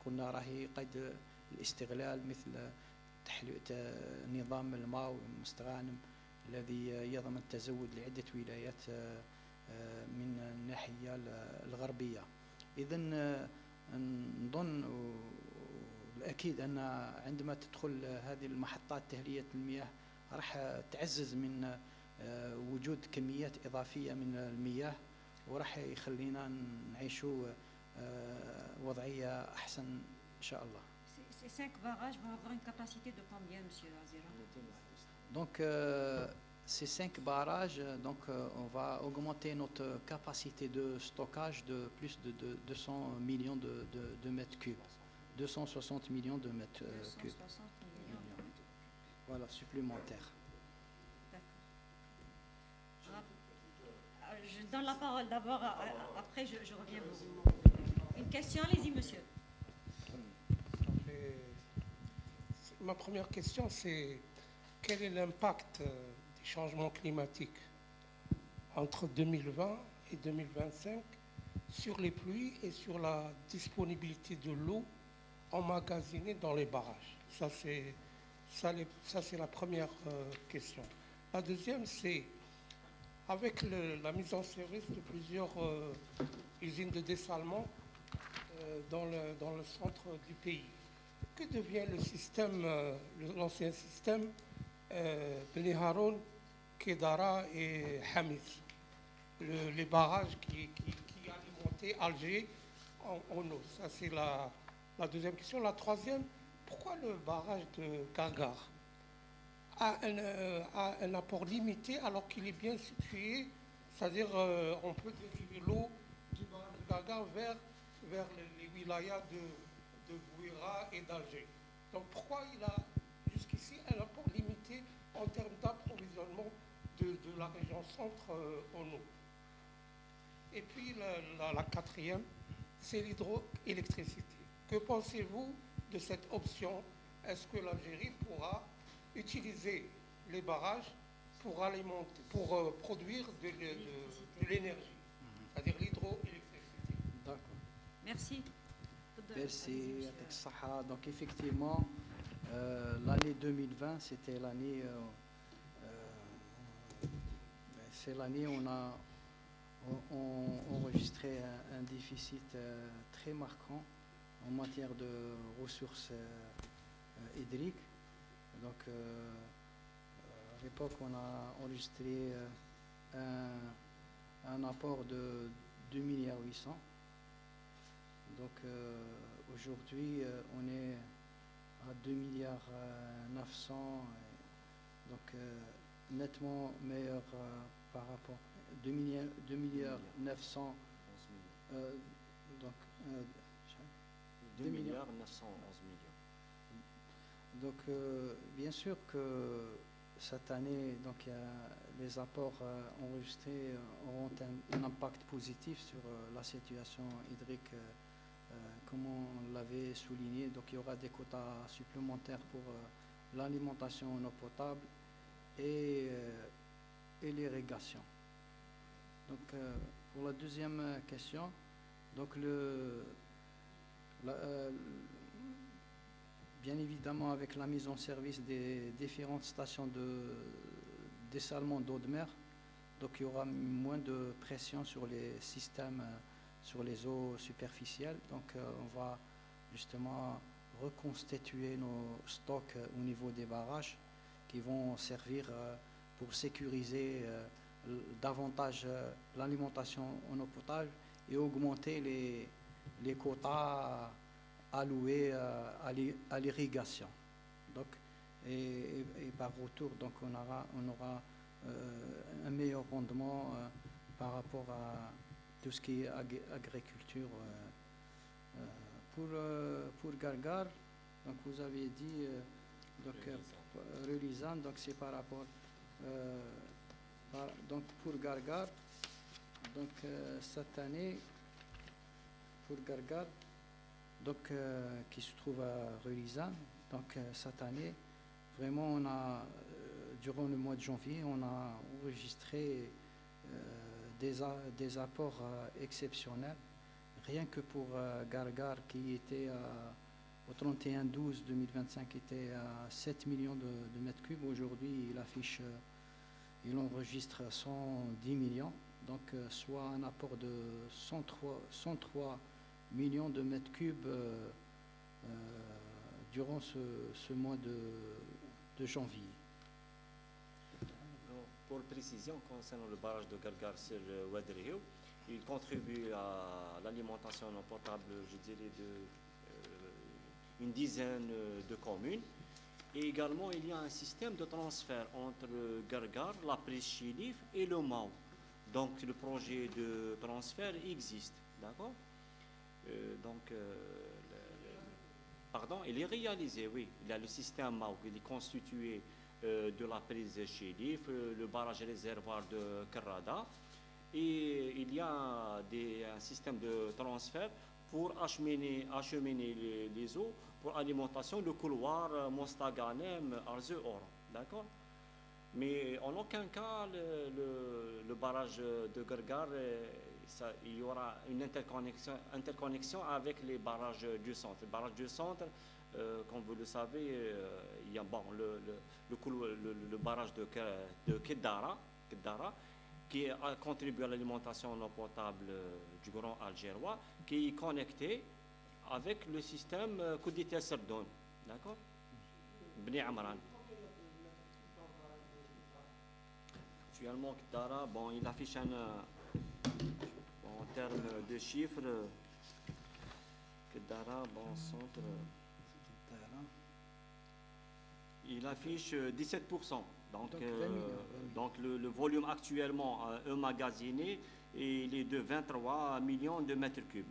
قلنا راهي قيد الاستغلال، مثل نظام الماء المستغانم الذي يضمن التزود لعدة ولايات من الناحية الغربية. إذن نظن الأكيد أن عندما تدخل هذه المحطات تهلية المياه راح تعزز من وجود كميات إضافية من المياه، وراح يخلينا نعيشوا وضعية أحسن إن شاء الله. Ces 5 barrages vont avoir une capacité de combien, Monsieur Azera? Donc, ces 5 barrages, donc, on va augmenter notre capacité de stockage de plus de 200 millions de mètres cubes. 260 millions de mètres cubes. 260 millions de mètres cubes. Voilà, supplémentaires. D'accord. Je donne la parole d'abord, après je reviens vous. Une question, allez-y, monsieur. Ma première question, c'est quel est l'impact des changements climatiques entre 2020 et 2025 sur les pluies et sur la disponibilité de l'eau emmagasinée dans les barrages? Ça, c'est la première question. La deuxième, c'est avec la mise en service de plusieurs usines de dessalement dans le centre du pays. Que devient le système, l'ancien système Beni Haroun, Kedara et Hamis, les barrages qui alimentaient Alger en eau? Ça, c'est la deuxième question. La troisième, pourquoi le barrage de Gargar a un apport limité alors qu'il est bien situé, c'est-à-dire on peut dériver l'eau du barrage de Gargar vers les wilayas de Bouira et d'Alger. Donc pourquoi il a jusqu'ici un apport limité en termes d'approvisionnement de la région centre en eau? Et puis la quatrième, c'est l'hydroélectricité. Que pensez-vous de cette option? Est-ce que l'Algérie pourra utiliser les barrages pour alimenter, pour produire de l'énergie, c'est-à-dire l'hydroélectricité? D'accord. Merci. Merci. Donc effectivement, l'année 2020, c'était l'année, c'est l'année où on a enregistré un déficit très marquant en matière de ressources hydriques. Donc à l'époque, on a enregistré un apport de 2,8 milliards. Donc aujourd'hui, on est à 2,9 milliards, donc nettement meilleur par rapport 2 milliards 900. Donc 2 milliards 911 millions. Donc bien sûr que cette année, donc les apports enregistrés auront un impact positif sur la situation hydrique. Comme on l'avait souligné, donc il y aura des quotas supplémentaires pour l'alimentation en eau potable et l'irrigation. Donc pour la deuxième question, donc bien évidemment avec la mise en service des différentes stations de dessalement d'eau de mer, donc il y aura moins de pression sur les systèmes, sur les eaux superficielles. Donc on va justement reconstituer nos stocks au niveau des barrages qui vont servir pour sécuriser davantage l'alimentation en eau potable et augmenter les quotas alloués à l'irrigation. Donc, et par retour, donc on aura un meilleur rendement par rapport à tout ce qui est agriculture. Pour Gargar, donc vous avez dit Relisane, donc c'est par rapport donc pour Gargar, donc cette année pour Gargar, donc qui se trouve à Relisane, donc cette année vraiment on a durant le mois de janvier on a enregistré des apports exceptionnels. Rien que pour Gargar qui était au 31/12/2025 était à 7 millions de mètres cubes. Aujourd'hui, il enregistre 110 millions, donc soit un apport de 103 millions de mètres cubes durant ce mois de janvier. Pour précision, concernant le barrage de Gargar sur Ouadrihou, il contribue à l'alimentation en eau potable, je dirais, une dizaine de communes. Et également, il y a un système de transfert entre Gargar, la prise Chilif et le Mao. Donc, le projet de transfert existe, d'accord? Pardon, il est réalisé, oui. Il y a le système Mao, il est constitué de la prise Chilif, le barrage réservoir de Karrada. Et il y a un système de transfert pour acheminer les eaux pour alimentation, le couloir Mostaganem, Arze-Oran. D'accord? Mais en aucun cas, le barrage de Gargar, il y aura une interconnexion avec les barrages du centre. Le barrage du centre, comme vous le savez, il y a le barrage de Keddara, qui contribue à l'alimentation en eau potable du Grand Algérois, qui est connecté avec le système Koudité Serdoun. D'accord? Bni Amran. Actuellement, Keddara, bon, il affiche en termes de chiffres, Keddara, bon, centre, il affiche 17%. Donc le volume actuellement emmagasiné, il est de 23 millions de mètres cubes.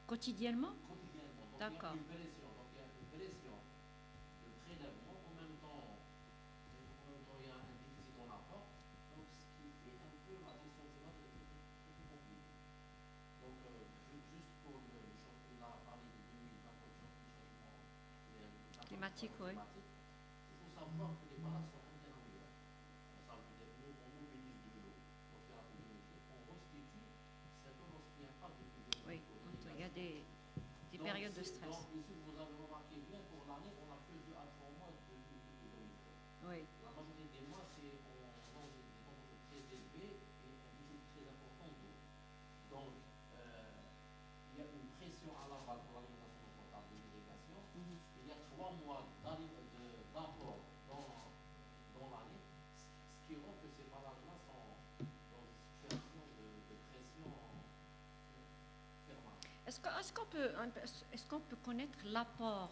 Quotidiennement? D'accord. Donc il y a une pression de prélèvement, en même temps il y a un déficit en apport, donc ce qui fait un peu la gestion de ces matchs est plus compliquée. Donc juste pour la parler de 2020 Climatique, oui. Il faut savoir que les barrages sont interangulaires. Ça veut dire que on mobilise de l'eau, donc il y a la communauté, on restitue cette eau lorsqu'il n'y a pas de pluie. Oui, il y a des périodes de stress. Donc ici, vous avez remarqué bien, pour l'année, on a plus de 2 à 3 mois de Oui. La majorité des mois, c'est on a des températures très élevées et un déficit très important d'eau. Donc, il y a une pression à l'aval pour l'alimentation potable de l'irrigation. Il y a 3 mois d'apport dans l'année, ce qui rend que ces barrages-là sont dans une situation de pression permanente. Est-ce qu'on peut connaître l'apport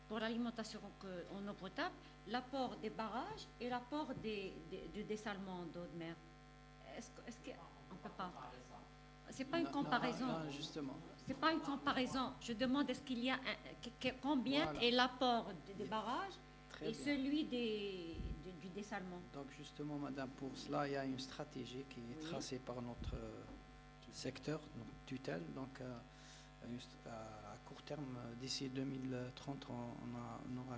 pour l'alimentation en eau potable, l'apport des barrages et l'apport du dessalement d'eau de mer? Est-ce qu'on ne peut pas? C'est pas une comparaison. Non, justement. C'est pas une comparaison. Je demande est-ce qu'il y a combien Voilà. est l'apport des barrages Très et bien. celui du dessalement. Donc justement, madame, pour cela, il y a une stratégie qui est tracée par notre secteur, notre tutelle. Donc à court terme, d'ici 2030, on aura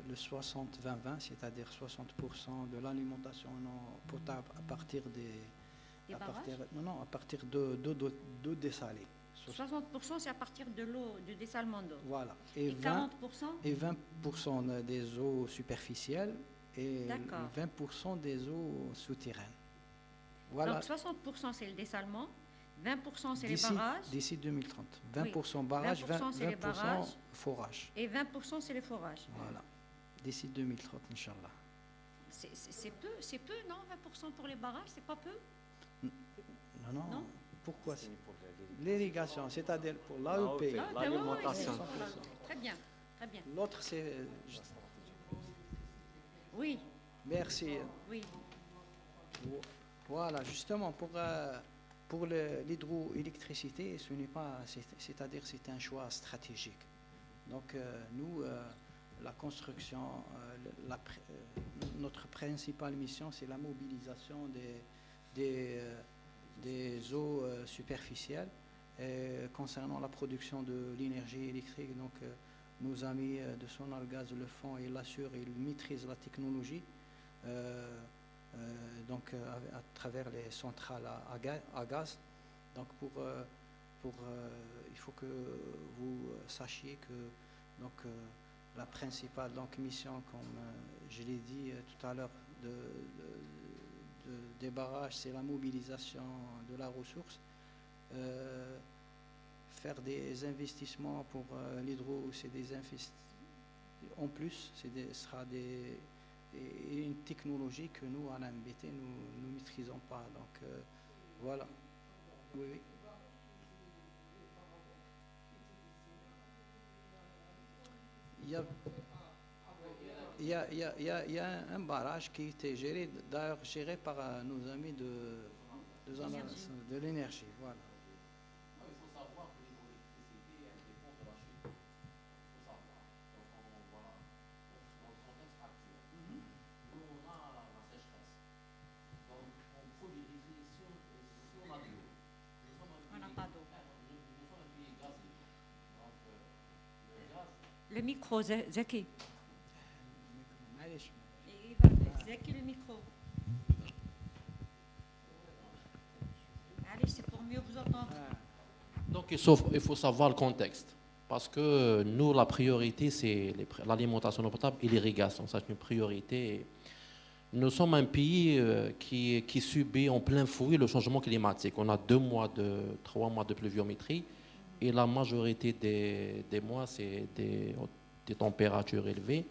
le 60-20-20, c'est-à-dire 60% de l'alimentation en eau potable à partir des à barrages. non, à partir d'eau dessalée. 60% c'est à partir de l'eau, du dessalement d'eau. Voilà. Et 40% Et 20% des eaux superficielles et D'accord. 20% des eaux souterraines. Voilà. Donc 60% c'est le dessalement, 20% c'est les D'ici- barrages D'ici 2030. 20% barrage, 20% c'est les 20% barrages. forage. et 20% c'est les forages. Voilà. D'ici 2030, Inch'Allah. C'est peu, non 20% pour les barrages, c'est pas peu? Non. Non. Pourquoi l'irrigation, c'est-à-dire pour l'AEP. Ah, L'alimentation. Très bien, très bien. L'autre, c'est... Oui, Merci. oui. Voilà, justement, pour l'hydroélectricité, ce n'est pas... C'est-à-dire c'est un choix stratégique. Donc, nous, la construction, notre principale mission, c'est la mobilisation des eaux superficielles. Et concernant la production de l'énergie électrique, donc nos amis de Sonalgaz le font, ils l'assurent, ils maîtrisent la technologie, donc à travers les centrales à gaz. Donc il faut que vous sachiez que donc la principale mission, comme je l'ai dit tout à l'heure, des barrages, c'est la mobilisation de la ressource. Faire des investissements pour l'hydro, c'est des investissements. En plus, sera une technologie que nous, à l'AMBT, nous ne maîtrisons pas. Donc, voilà. Oui. Il y a un barrage qui était géré par nos amis de l'énergie. Voilà. Il faut savoir que l'hydroélectricité, elle dépend de la chute d'eau. Il faut savoir. Donc, voilà. Dans le contexte actuel, nous, on a la sécheresse. Donc, on produit l'électricité si on a de l'eau. On n'a pas d'eau. Nous sommes un pays gazé. Donc, le gaz, Le micro, Zaki. معليش. Zaki, le micro. Allez, c'est pour mieux vous entendre. donc, il faut savoir le contexte. Parce que nous, la priorité, c'est l'alimentation en eau potable et l'irrigation. Ça, c'est une priorité. Nous sommes un pays qui subit en plein fouet le changement climatique. On a 3 mois de pluviométrie et la majorité des mois, c'est des températures élevées.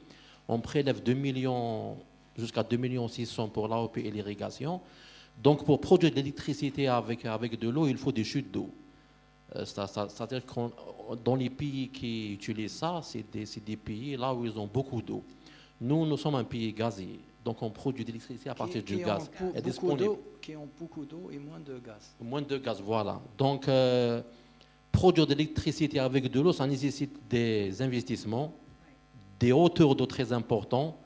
On prélève 2 millions jusqu'à 2,6 millions pour l'AOP et l'irrigation. Donc, pour produire de l'électricité avec de l'eau, il faut des chutes d'eau. C'est-à-dire que dans les pays qui utilisent ça, c'est des pays là où ils ont beaucoup d'eau. Nous sommes un pays gazé, donc on produit de l'électricité à partir du gaz. Qui ont beaucoup d'eau et moins de gaz. Moins de gaz, voilà. Donc, produire de l'électricité avec de l'eau, ça nécessite des investissements, des hauteurs d'eau très importantes,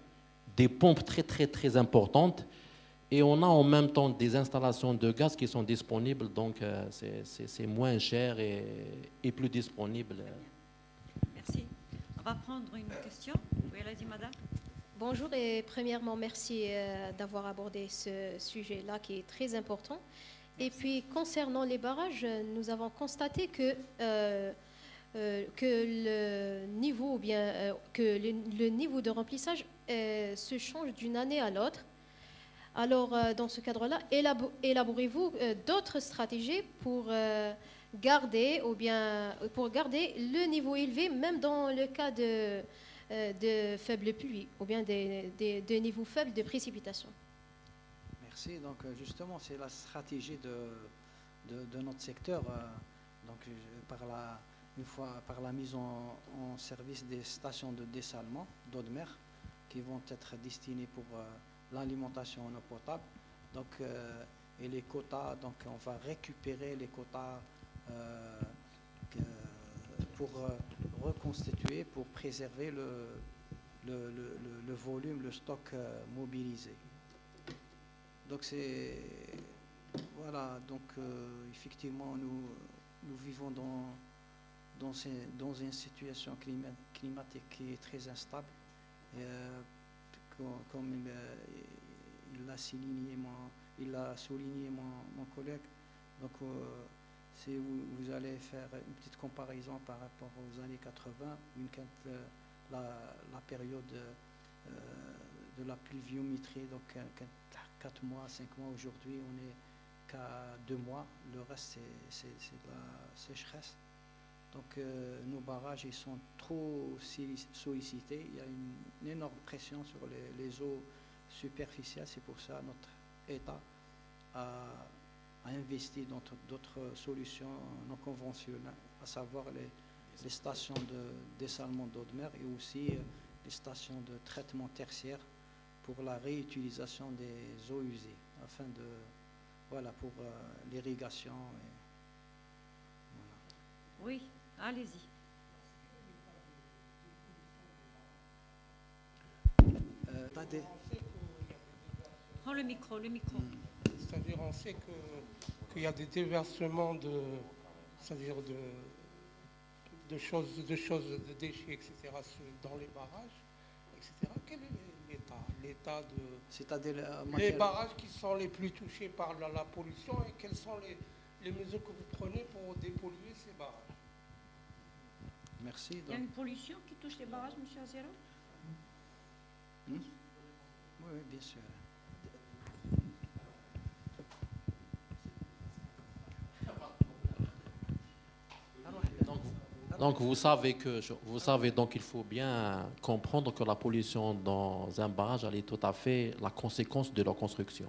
des pompes très, très, très importantes. Et on a en même temps des installations de gaz qui sont disponibles, donc c'est moins cher et plus disponible. Merci. On va prendre une question. Oui, elle a dit, madame. Bonjour et premièrement, merci d'avoir abordé ce sujet-là qui est très important. Et puis, concernant les barrages, nous avons constaté que le niveau, ou bien, que le niveau de remplissage se change d'une année à l'autre. Alors, dans ce cadre-là, élaborez-vous d'autres stratégies pour garder le niveau élevé, même dans le cas de faibles pluies, ou bien de niveaux faibles de précipitations? Merci. Donc, justement, c'est la stratégie de notre secteur. Donc, par la mise en service des stations de dessalement d'eau de mer qui vont être destinées pour l'alimentation en eau potable. Donc, et les quotas, donc on va récupérer les quotas pour reconstituer, pour préserver le volume, le stock mobilisé. Donc voilà, donc effectivement nous vivons dans une situation climatique qui est très instable. Comme il l'a souligné il l'a souligné mon collègue. Donc, si vous allez faire une petite comparaison par rapport aux années 80, quand la période de la pluviométrie, donc 4 mois, 5 mois, aujourd'hui on n'est qu'à 2 mois, le reste c'est de la sécheresse. Donc nos barrages ils sont trop sollicités, il y a une énorme pression sur les eaux superficielles, c'est pour ça notre État a investi dans d'autres solutions non conventionnelles, à savoir les stations de dessalement d'eau de mer et aussi les stations de traitement tertiaire pour la réutilisation des eaux usées, afin de, voilà, pour l'irrigation. Voilà. Oui, allez-y. Prends le micro, le micro. C'est-à-dire, on sait qu'il y a des déversements c'est-à-dire de choses, de déchets, etc., dans les barrages, etc. Quel est l'état de... C'est-à-dire les barrages qui sont les plus touchés par la pollution, et quelles sont les mesures que vous prenez pour dépolluer ces barrages? Merci. Il y a une pollution qui touche les barrages, M. Azera? Oui, bien sûr. Donc vous savez donc il faut bien comprendre que la pollution dans un barrage elle est tout à fait la conséquence de la construction.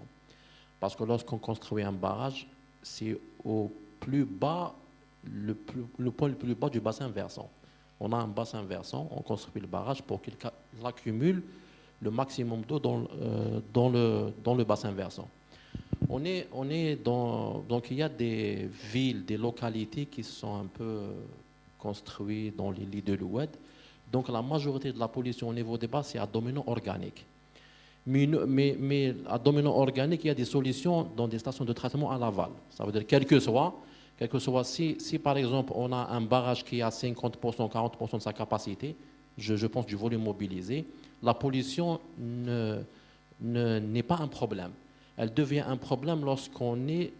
Parce que lorsqu'on construit un barrage, c'est au plus bas, le point le plus bas du bassin versant. On a un bassin versant, on construit le barrage pour qu'il accumule le maximum d'eau dans le bassin versant. Donc il y a des villes, des localités qui sont un peu construites dans les lits de l'Oued. Donc la majorité de la pollution au niveau des bas, c'est à dominant organique. Mais à dominant organique, il y a des solutions dans des stations de traitement à l'aval. Ça veut dire quel que soit si par exemple on a un barrage qui a 50%, 40% de sa capacité, je pense du volume mobilisé, la pollution n'est pas un problème. Elle devient un problème lorsqu'il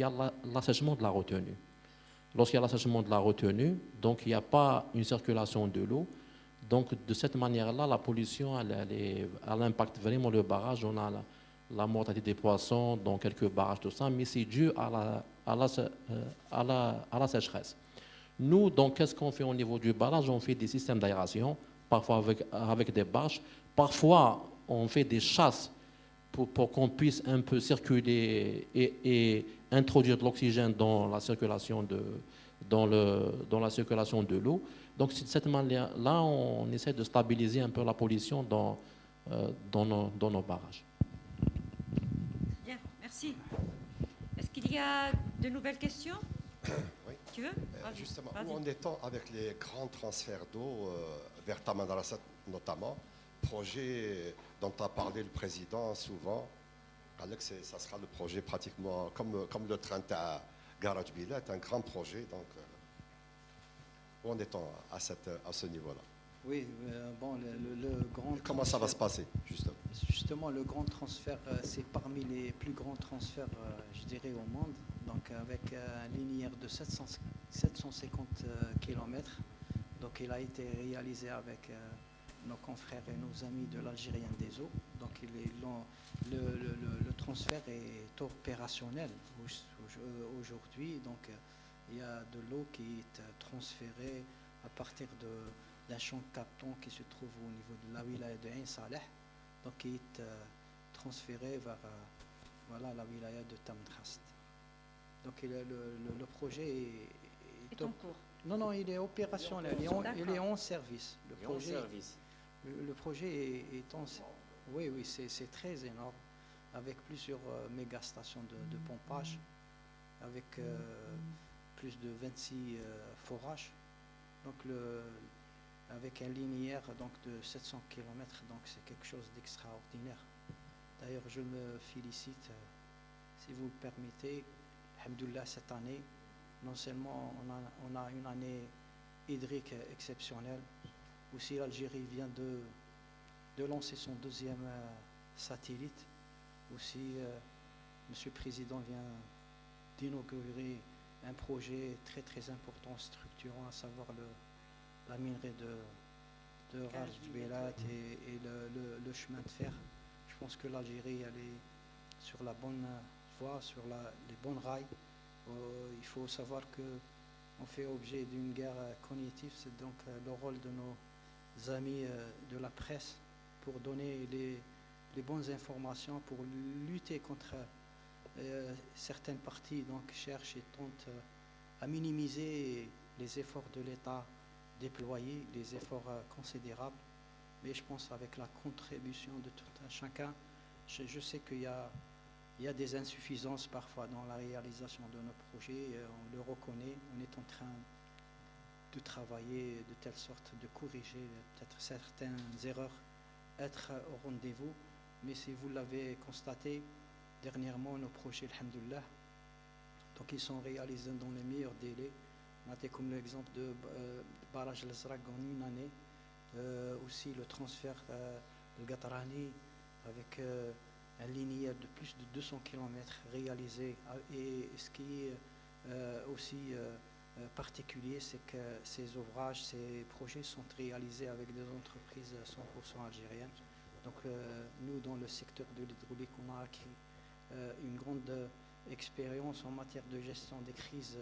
y a l'assèchement de la retenue. Lorsqu'il y a l'assèchement de la retenue, donc il n'y a pas une circulation de l'eau. Donc de cette manière-là, la pollution, elle impacte vraiment le barrage. On a la mortalité des poissons dans quelques barrages, tout ça, mais c'est dû à la sécheresse. Nous, donc, qu'est-ce qu'on fait au niveau du barrage? On fait des systèmes d'aération, parfois avec des bâches. Parfois, on fait des chasses pour qu'on puisse un peu circuler et introduire de l'oxygène dans la circulation de l'eau. Donc, de cette manière-là, on essaie de stabiliser un peu la pollution dans nos barrages. Bien, merci. Est-ce qu'il y a de nouvelles questions? Oui. Tu veux? Justement, où en est-on avec les grands transferts d'eau vers Tamanrasset notamment, projet dont a parlé le président souvent? Alex, ça sera le projet pratiquement comme le train à Garage Bilat, un grand projet. Donc, où en est-on à ce niveau-là? Oui, bon, le grand... Comment ça va se passer, justement? Justement, le grand transfert, c'est parmi les plus grands transferts, je dirais, au monde. Donc, avec un linéaire de 750 km. Donc, il a été réalisé avec nos confrères et nos amis de l'Algérienne des eaux. Donc, le transfert est opérationnel aujourd'hui. Donc, il y a de l'eau qui est transférée à partir d'un champ captant qui se trouve au niveau de la wilaya de Ain Saleh, donc qui est transféré vers la wilaya de Tamanrasset. Donc le projet est en cours. Non, il est opérationnel, il est en service. Le projet est en service. Oui, c'est très énorme, avec plusieurs méga stations de pompage, avec plus de 26 forages. Donc avec un linéaire donc, de 700 km, donc c'est quelque chose d'extraordinaire. D'ailleurs, je me félicite, si vous le permettez, alhamdoulilah, cette année, non seulement on a une année hydrique exceptionnelle, aussi l'Algérie vient de lancer son deuxième satellite, aussi Monsieur le Président vient d'inaugurer un projet très très important, structurant, à savoir la minerai de Ras Jbelat et le chemin de fer. Je pense que l'Algérie elle est sur la bonne voie, sur les bons rails. Il faut savoir qu'on fait objet d'une guerre cognitive, c'est donc le rôle de nos amis de la presse pour donner les bonnes informations, pour lutter contre certaines parties donc cherchent et tentent à minimiser les efforts de l'État déployés, les efforts considérables. Mais je pense avec la contribution de tout un chacun, je sais qu'il y a des insuffisances parfois dans la réalisation de nos projets, on le reconnaît, on est en train de travailler de telle sorte de corriger peut-être certaines erreurs, être au rendez-vous. Mais si vous l'avez constaté, dernièrement, nos projets, alhamdoulilah, donc ils sont réalisés dans les meilleurs délais. On a comme l'exemple de barrage al-Azraq en une année, aussi le transfert de Gatarani avec un linéaire de plus de 200 km réalisé. Et ce qui est aussi particulier, c'est que ces ouvrages, ces projets sont réalisés avec des entreprises 100% algériennes. Donc nous, dans le secteur de l'hydraulique, on a acquis une grande expérience en matière de gestion des crises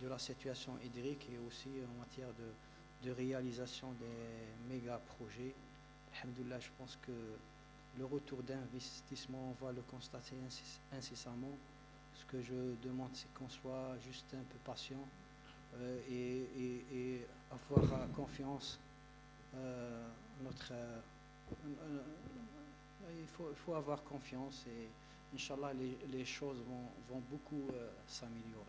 de la situation hydrique et aussi en matière de réalisation des méga projets. Alhamdoulilah, je pense que le retour d'investissement, on va le constater incessamment. Ce que je demande, c'est qu'on soit juste un peu patient et avoir confiance. Il faut avoir confiance et Inch'Allah, les choses vont beaucoup s'améliorer.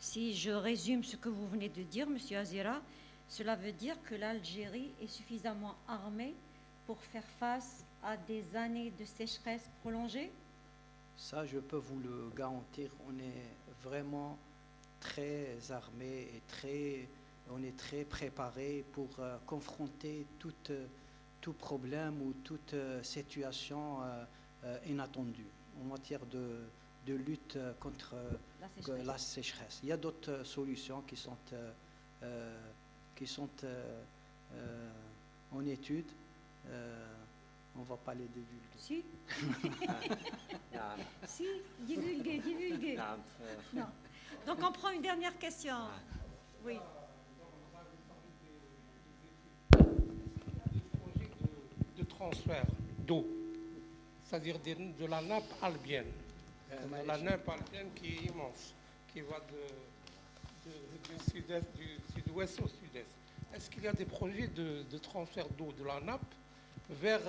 Si je résume ce que vous venez de dire, Monsieur Azira, cela veut dire que l'Algérie est suffisamment armée pour faire face à des années de sécheresse prolongée? Ça, je peux vous le garantir. On est vraiment très armé et on est très préparé pour confronter tout problème ou toute situation inattendue en matière de lutte contre la sécheresse. Il y a d'autres solutions qui sont en étude. On ne va pas les divulguer. Si. Si, divulguer. Non. Donc on prend une dernière question. Oui. De transfert d'eau, c'est-à-dire de la nappe albienne. La nappe albienne qui est immense, qui va du sud-est, du sud-ouest au sud-est. Est-ce qu'il y a des projets de transfert d'eau de la nappe vers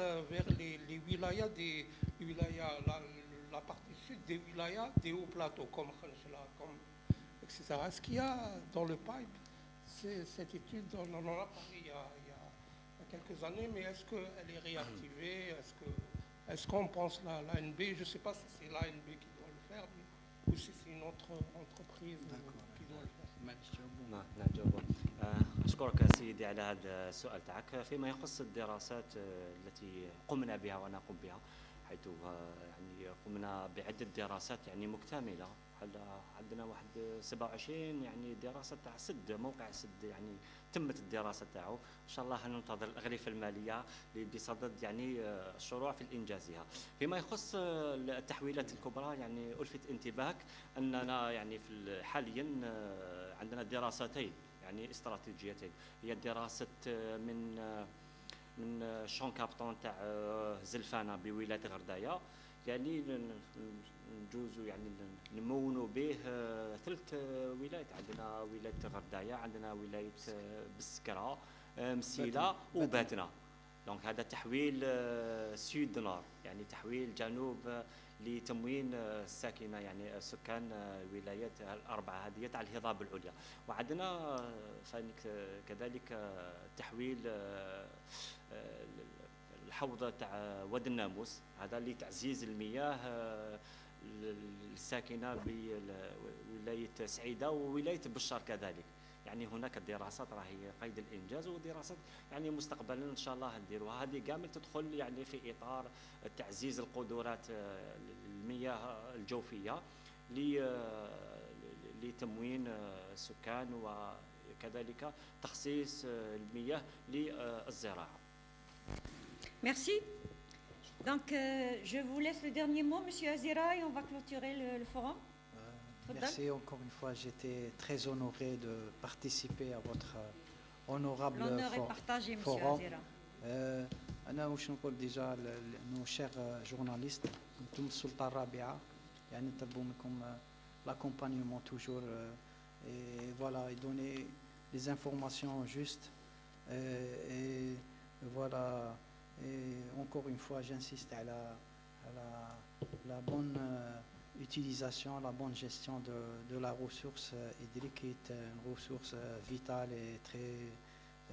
les wilayas, la partie sud des wilayas, des hauts plateaux, comme Khanchla, etc. Est-ce qu'il y a dans le pipe cette étude, on en a parlé il y a quelques années, mais est-ce qu'elle est réactivée? Est-ce qu'on pense l'ANB? Je ne sais pas si c'est l'ANB qui doit le faire ou si c'est une autre entreprise qui doit le faire. أشكرك سيدي على هذا السؤال تاعك. فيما يخص الدراسات التي قمنا بها ونقوم بها، حيث يعني قمنا بعدة دراسات يعني مكتملة. عندنا واحد 27 يعني دراسة تاع سد، موقع سد يعني تمت الدراسة تاعو. إن شاء الله ننتظر الأغلفة المالية بصدد يعني الشروع في إنجازها. فيما يخص التحويلات الكبرى، يعني ألفت انتباهك أننا يعني حاليا عندنا دراستين يعني استراتيجيتين. هي دراسة من شون كابتون تاع زلفانة بولاية غرداية، يعني نجوزوا يعني نمونوا به ثلاث ولايات. عندنا ولاية غرداية، عندنا ولاية بسكرة، مسيلة وباتنا. دونك هذا تحويل سود نور، يعني تحويل جنوب لتموين الساكنه يعني سكان الولايات الاربعه هذه تاع الهضاب العليا. وعندنا كذلك تحويل الحوضه تاع واد الناموس، هذا لتعزيز المياه الساكنه بولايه سعيده وولايه بشار كذلك. يعني هناك دراسات راهي قيد الانجاز، ودراسات يعني مستقبلا ان شاء الله نديروها. هذه كامل تدخل يعني في اطار تعزيز القدرات المياه الجوفيه لتموين السكان، وكذلك تخصيص المياه للزراعه. Merci. Donc, je vous laisse le dernier mot, Monsieur Azera, et on va clôturer le forum. Merci encore une fois. J'étais très honoré de participer à votre honorable L'honneur est partagé, Monsieur forum. Azera. أنا واش نقول ديجا nos chers journalistes, انتم السلطة الرابعة يعني نطلبوا منكم l'accompagnement toujours et voilà et donner les informations justes et voilà. Et encore une fois, j'insiste à la bonne utilisation, la bonne gestion de la ressource hydrique, qui est une ressource vitale et très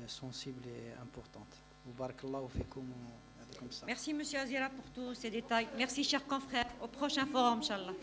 sensible et importante. Barakallahu fikoum. Merci, Monsieur Azera, pour tous ces détails. Merci, chers confrères. Au prochain forum, Inch'Allah.